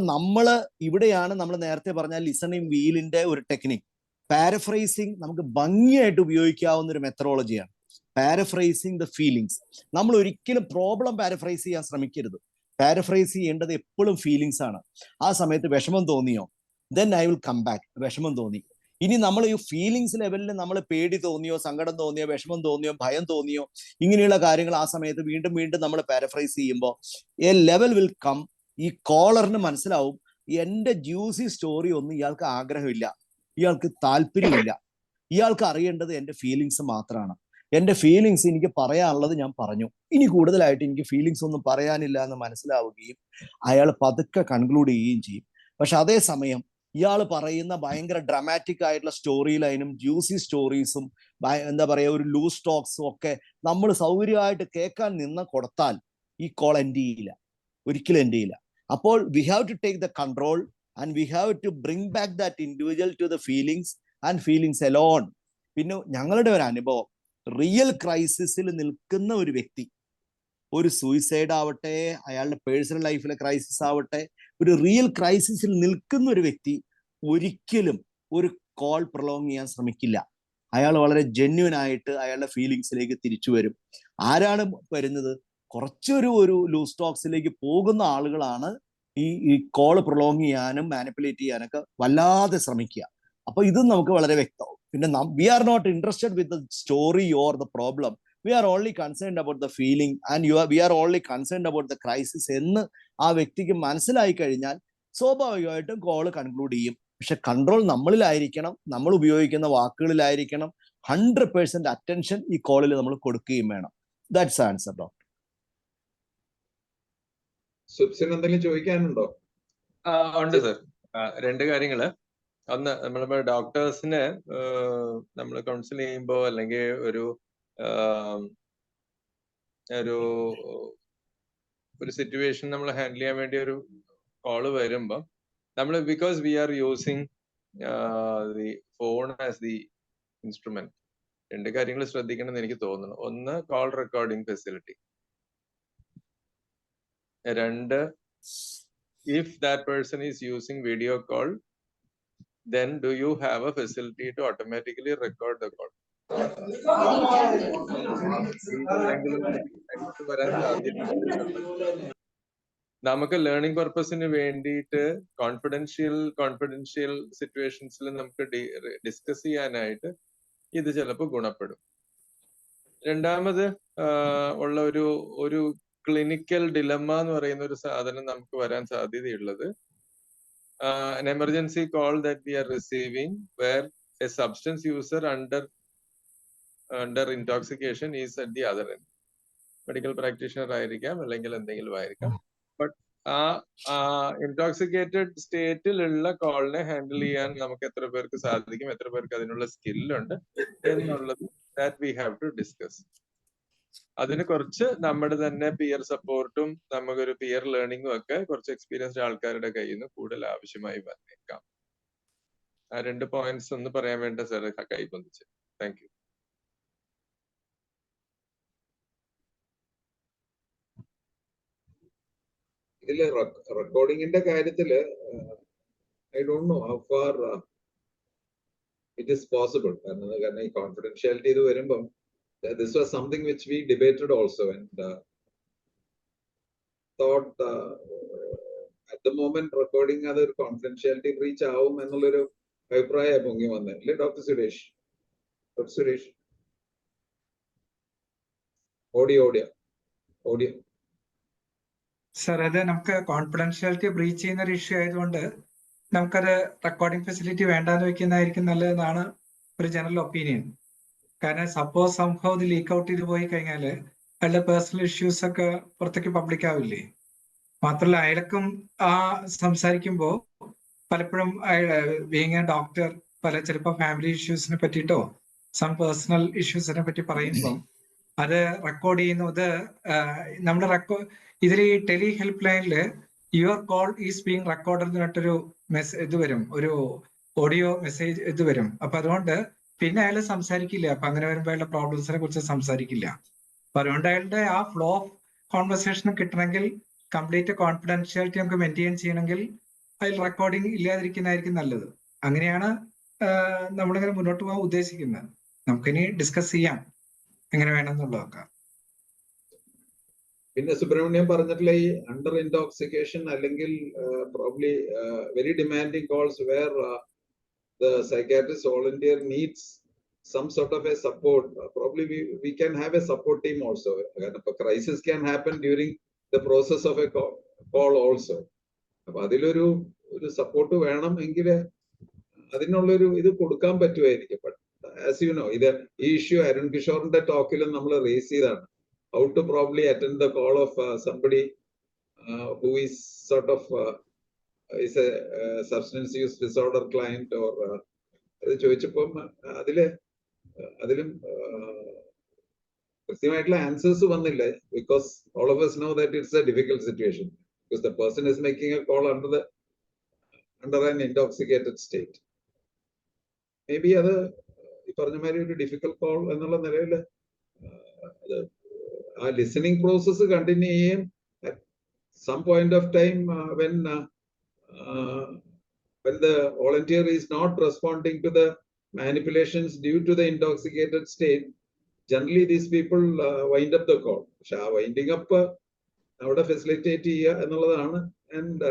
ഇവിടെയാണ് നമ്മൾ നേരത്തെ പറഞ്ഞ ലിസണിങ് വീലിന്റെ ഒരു ടെക്നിക്. പാരഫ്രൈസിങ് നമുക്ക് ഭംഗിയായിട്ട് ഉപയോഗിക്കാവുന്ന ഒരു മെത്തഡോളജിയാണ്. Paraphrasing the feelings. നമ്മൾ ഒരിക്കലും പ്രോബ്ലം പാരഫ്രൈസ് ചെയ്യാൻ ശ്രമിക്കരുത്. പാരഫ്രൈസ് ചെയ്യേണ്ടത് എപ്പോഴും ഫീലിങ്സ് ആണ്. ആ സമയത്ത് വിഷമം തോന്നിയോ, then I will come back. വിഷമം തോന്നി, ഇനി നമ്മൾ ഈ ഫീലിങ്സ് ലെവലിൽ നമ്മൾ പേടി തോന്നിയോ, സങ്കടം തോന്നിയോ, വിഷമം തോന്നിയോ, ഭയം തോന്നിയോ, ഇങ്ങനെയുള്ള കാര്യങ്ങൾ ആ സമയത്ത് വീണ്ടും വീണ്ടും നമ്മൾ പാരഫ്രൈസ് ചെയ്യുമ്പോൾ എ ലെവൽ വിൽ കം. ഈ കോളറിന് മനസ്സിലാവും, എൻ്റെ ജ്യൂസി സ്റ്റോറി ഒന്നും ഇയാൾക്ക് ആഗ്രഹമില്ല, ഇയാൾക്ക് താല്പര്യമില്ല, ഇയാൾക്ക് അറിയേണ്ടത് എൻ്റെ ഫീലിങ്സ് മാത്രമാണ്. എൻ്റെ ഫീലിങ്സ് എനിക്ക് പറയാനുള്ളത് ഞാൻ പറഞ്ഞു, ഇനി കൂടുതലായിട്ട് എനിക്ക് ഫീലിങ്സ് ഒന്നും പറയാനില്ല എന്ന് മനസ്സിലാവുകയും അയാൾ പതുക്കെ കൺക്ലൂഡ് ചെയ്യുകയും ചെയ്യും. പക്ഷെ അതേസമയം ഇയാൾ പറയുന്ന ഭയങ്കര ഡ്രാമാറ്റിക് ആയിട്ടുള്ള സ്റ്റോറി ലൈനും ജ്യൂസി സ്റ്റോറീസും എന്താ പറയുക, ഒരു ലൂസ് ടോക്സും ഒക്കെ നമ്മൾ സൗകര്യമായിട്ട് കേൾക്കാൻ കൊടുത്താൽ ഈ കോൾ എൻഡ് ചെയ്യില്ല, ഒരിക്കലും എൻഡ് ചെയ്യില്ല. അപ്പോൾ we have to take the control and we have to bring back that individual to the feelings and feelings alone. പിന്നെ ഞങ്ങളുടെ ഒരു അനുഭവം, റിയൽ ക്രൈസിസിൽ നിൽക്കുന്ന ഒരു വ്യക്തി, ഒരു സൂയിസൈഡ് ആവട്ടെ, അയാളുടെ പേഴ്സണൽ ലൈഫിലെ ക്രൈസിസ് ആവട്ടെ, ഒരു റിയൽ ക്രൈസിസിൽ നിൽക്കുന്ന ഒരു വ്യക്തി ഒരിക്കലും ഒരു കോൾ പ്രൊലോങ് ചെയ്യാൻ ശ്രമിക്കില്ല. അയാൾ വളരെ ജെന്യുവൻ ആയിട്ട് അയാളുടെ ഫീലിങ്സിലേക്ക് തിരിച്ചു വരും. ആരാണ് വരുന്നത്? കുറച്ചൊരു ലൂസ് ടോക്സിലേക്ക് പോകുന്ന ആളുകളാണ് ഈ കോൾ പ്രൊലോങ് ചെയ്യാനും മാനിപ്പുലേറ്റ് ചെയ്യാനൊക്കെ വല്ലാതെ ശ്രമിക്കുക. അപ്പൊ ഇതും നമുക്ക് വളരെ വ്യക്തമാവും. പിന്നെ we are not interested with the story or the problem, we are only concerned about the feeling and we are only concerned about the crisis എന്ന് ആ വ്യക്തിക്ക് മനസ്സിലായി കഴിഞ്ഞാൽ സ്വാഭാവികമായിട്ടും കോള് കൺക്ലൂഡ് ചെയ്യും. പക്ഷെ കൺട്രോൾ നമ്മളിലായിരിക്കണം, നമ്മൾ ഉപയോഗിക്കുന്ന വാക്കുകളിലായിരിക്കണം. 100% അറ്റൻഷൻ ഈ കോളിൽ നമ്മൾ കൊടുക്കുകയും വേണം. That's answer doctor. സുബ്സിന് എന്തെങ്കിലും ചോദിക്കാനുണ്ടോ? ഉണ്ട് സർ. രണ്ട് കാര്യങ്ങള്. ഒന്ന്, നമ്മളിപ്പോ ഡോക്ടേഴ്സിന് നമ്മൾ കൗൺസിൽ ചെയ്യുമ്പോ അല്ലെങ്കിൽ ഒരു സിറ്റുവേഷൻ നമ്മൾ ഹാൻഡിൽ ചെയ്യാൻ വേണ്ടി ഒരു കോള് വരുമ്പോ നമ്മൾ, because we are using the phone as the instrument, രണ്ട് കാര്യങ്ങൾ ശ്രദ്ധിക്കണം എന്ന് എനിക്ക് തോന്നുന്നു. ഒന്ന്, കോൾ റെക്കോർഡിംഗ് ഫെസിലിറ്റി. രണ്ട്, if that person is using video call, then do you have a facility to automatically record the call? നമുക്ക് ലേണിംഗ് പർപ്പസിന് വേണ്ടിയിട്ട് കോൺഫിഡൻഷ്യൽ സിറ്റുവേഷൻസിൽ നമുക്ക് ഡിസ്കസ് ചെയ്യാനായിട്ട് ഇത് ചിലപ്പോൾ ഗുണപ്പെടും. രണ്ടാമത് ഉള്ള ഒരു ക്ലിനിക്കൽ ഡിലമ്മ എന്ന് പറയുന്ന ഒരു സാധനം നമുക്ക് വരാൻ സാധ്യതയുള്ളത് an emergency call that we are receiving where a substance user under intoxication is at the other end. Medical practitioner ആയിരിക്കാം അല്ലെങ്കിൽ എന്തെങ്കിലും ആയിരിക്കാം. ബട്ട് ആ ഇൻടോക്സിക്കേറ്റഡ് സ്റ്റേറ്റിലുള്ള കോളിനെ ഹാൻഡിൽ ചെയ്യാൻ നമുക്ക് എത്ര പേർക്ക് സാധിക്കും, എത്ര പേർക്ക് അതിനുള്ള സ്കില്ലുണ്ട് എന്നുള്ളത് that we have to discuss. അതിന് കുറച്ച് നമ്മുടെ തന്നെ പിയർ സപ്പോർട്ടും നമുക്കൊരു പിയർ ലേണിംഗും ഒക്കെ കുറച്ച് എക്സ്പീരിയൻസ്ഡ് ആൾക്കാരുടെ കയ്യിൽ നിന്ന് കൂടുതൽ ആവശ്യമായി വന്നേക്കാം. ആ 2 പോയിന്റ്സ് ഒന്ന് പറയാൻ വേണ്ട സാർ കൈ പൊന്തിച്ച്. Thank you. ഇതില് റെക്കോർഡിങ്ങിന്റെ കാര്യത്തില് I don't know how far it is possible. കാരണം ഈ കോൺഫിഡൻഷ്യാലിറ്റി ഇത് വരുമ്പം this was something which we debated also and thought at the moment recording other confidentiality breach ആവും എന്നുള്ളൊരു അഭിപ്രായം പൊങ്ങി വന്നത് അല്ലേ doctor Suresh? Doctor Suresh audio sir, അത് നമുക്ക് കോൺഫിഡൻഷ്യാലിറ്റി ബ്രീച്ച് ചെയ്യുന്ന ഒരു ഇഷ്യൂ ആയതുകൊണ്ട് നമുക്കത് റെക്കോർഡിംഗ് ഫെസിലിറ്റി വേണ്ടാന്ന് വെക്കുന്നതായിരിക്കും നല്ലതെന്നാണ് ഒരു ജനറൽ ഒപ്പീനിയൻ. കാരണം സപ്പോസ് സംഭവം ഇത് ലീക്ക് ഔട്ട് ചെയ്ത് പോയി കഴിഞ്ഞാൽ അയാളുടെ പേഴ്സണൽ ഇഷ്യൂസ് ഒക്കെ പുറത്തേക്ക് പബ്ലിക് ആവില്ലേ? മാത്രമല്ല അയാൾക്കും സംസാരിക്കുമ്പോൾ പലപ്പോഴും ബീങ് എ ഡോക്ടർ ചിലപ്പോൾ ഫാമിലി ഇഷ്യൂസിനെ പറ്റിയിട്ടോ സം പേഴ്സണൽ ഇഷ്യൂസിനെ പറ്റി പറയുമ്പോൾ അത് റെക്കോർഡ് ചെയ്യുന്നത് നമ്മുടെ ഇതിൽ ഈ ടെലി ഹെൽപ്പ് ലൈനിൽ your call is being record എന്ന് പറഞ്ഞിട്ടൊരു ഇത് വരും, ഒരു ഓഡിയോ മെസ്സേജ് ഇത് വരും. അപ്പൊ അതുകൊണ്ട് പിന്നെ അയാൾ സംസാരിക്കില്ല. അപ്പൊ അങ്ങനെ വരുമ്പോൾ അയാളുടെ പ്രോബ്ലംസിനെ കുറിച്ച് സംസാരിക്കില്ല. അപ്പൊ അതുകൊണ്ട് അയാളുടെ ആ ഫ്ലോ ഓഫ് കോൺവെർസേഷൻ കിട്ടണമെങ്കിൽ കംപ്ലീറ്റ് കോൺഫിഡൻഷ്യാലിറ്റി നമുക്ക് മെയിൻറ്റെയിൻ ചെയ്യണമെങ്കിൽ അതിൽ റെക്കോർഡിംഗ് ഇല്ലാതിരിക്കുന്നതായിരിക്കും നല്ലത്. അങ്ങനെയാണ് നമ്മളിങ്ങനെ മുന്നോട്ട് പോകാൻ ഉദ്ദേശിക്കുന്നത്. നമുക്കിനി ഡിസ്കസ് ചെയ്യാം എങ്ങനെ വേണമെന്നുള്ളതൊക്കെ. പിന്നെ സുബ്രഹ്മണ്യം പറഞ്ഞിട്ടുള്ള ഈ അണ്ടർ ഇൻടോക്സിക്കേഷൻ അല്ലെങ്കിൽ probably very demanding calls where the psychiatrist volunteer needs some sort of a support. Probably we can have a support team also. A crisis can happen during the process of a call also. അപ്പൊ അതിലൊരു support വേണം എങ്കിൽ അതിനുള്ളൊരു ഇത് കൊടുക്കാൻ പറ്റുമായിരിക്കും. But as you know, ഇത് ഈ ഇഷ്യൂ അരുൺ കിഷോറിന്റെ ടോക്കിലും നമ്മൾ റേസ് ചെയ്താണ്. How to probably attend the call of somebody who is sort of is a substance use disorder client or അത് ചോദിച്ചപ്പം അതിലും കൃത്യമായിട്ടുള്ള ആൻസേഴ്സ് വന്നില്ല. Because all of us know that it's a difficult situation because the person is making a call under an intoxicated state. Maybe അത് ഈ പറഞ്ഞ മാതിരി ഒരു ഡിഫിക്കൽട്ട് കോൾ എന്നുള്ള നിലയിൽ ആ ലിസണിങ് പ്രോസസ്സ് കണ്ടിന്യൂ ചെയ്യും. at some point of time when the volunteer is not responding to the manipulations due to the intoxicated state, generally these people wind up the call. പക്ഷെ ആ winding up അവിടെ facilitate ചെയ്യുക എന്നുള്ളതാണ്. And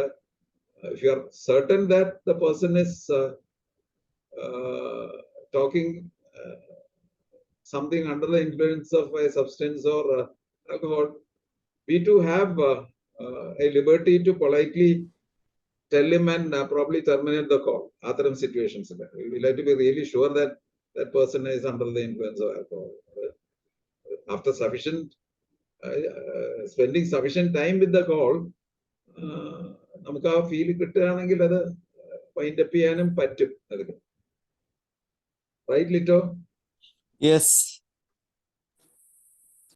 if you are certain that the person is talking something under the influence of a substance or alcohol, we too have a liberty to politely tell him and probably terminate the call. Atharam situations, we like to be really sure that that person is under the influence of alcohol. After spending sufficient time with the call, നമുക്ക് ആ feel കിട്ടുകയാണെങ്കിൽ അത് wind up ചെയ്യാനും പറ്റും. Right Lito? Yes.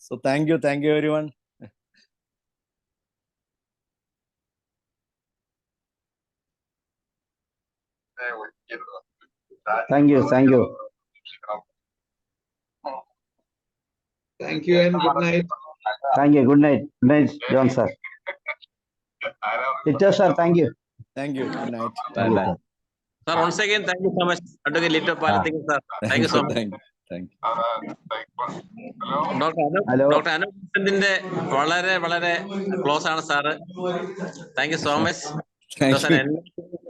So thank you everyone. Thank you. Thank you and good night. Thank you. Good night, John sir. Lito sir, thank you. Good night. Bye. Sir, once again, thank you so much. Advocate Lito Palathingal, sir. Thank you so much. Thank you. Doctor അനൂപിന്റെ വളരെ close ആണ് sir. Thank you so much.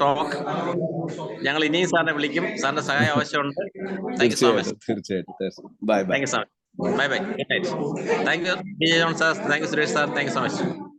Talk ഞങ്ങൾ ഇനിയും സാറിനെ വിളിക്കും. സാറിന്റെ സഹായം ആവശ്യമുണ്ട്. Thank you so much. തീർച്ചയായിട്ടും. Bye. Thank you so much. Bye bye. Good night. Thank you, DJ John sir. Thank you, Suresh sir. Thank you so much.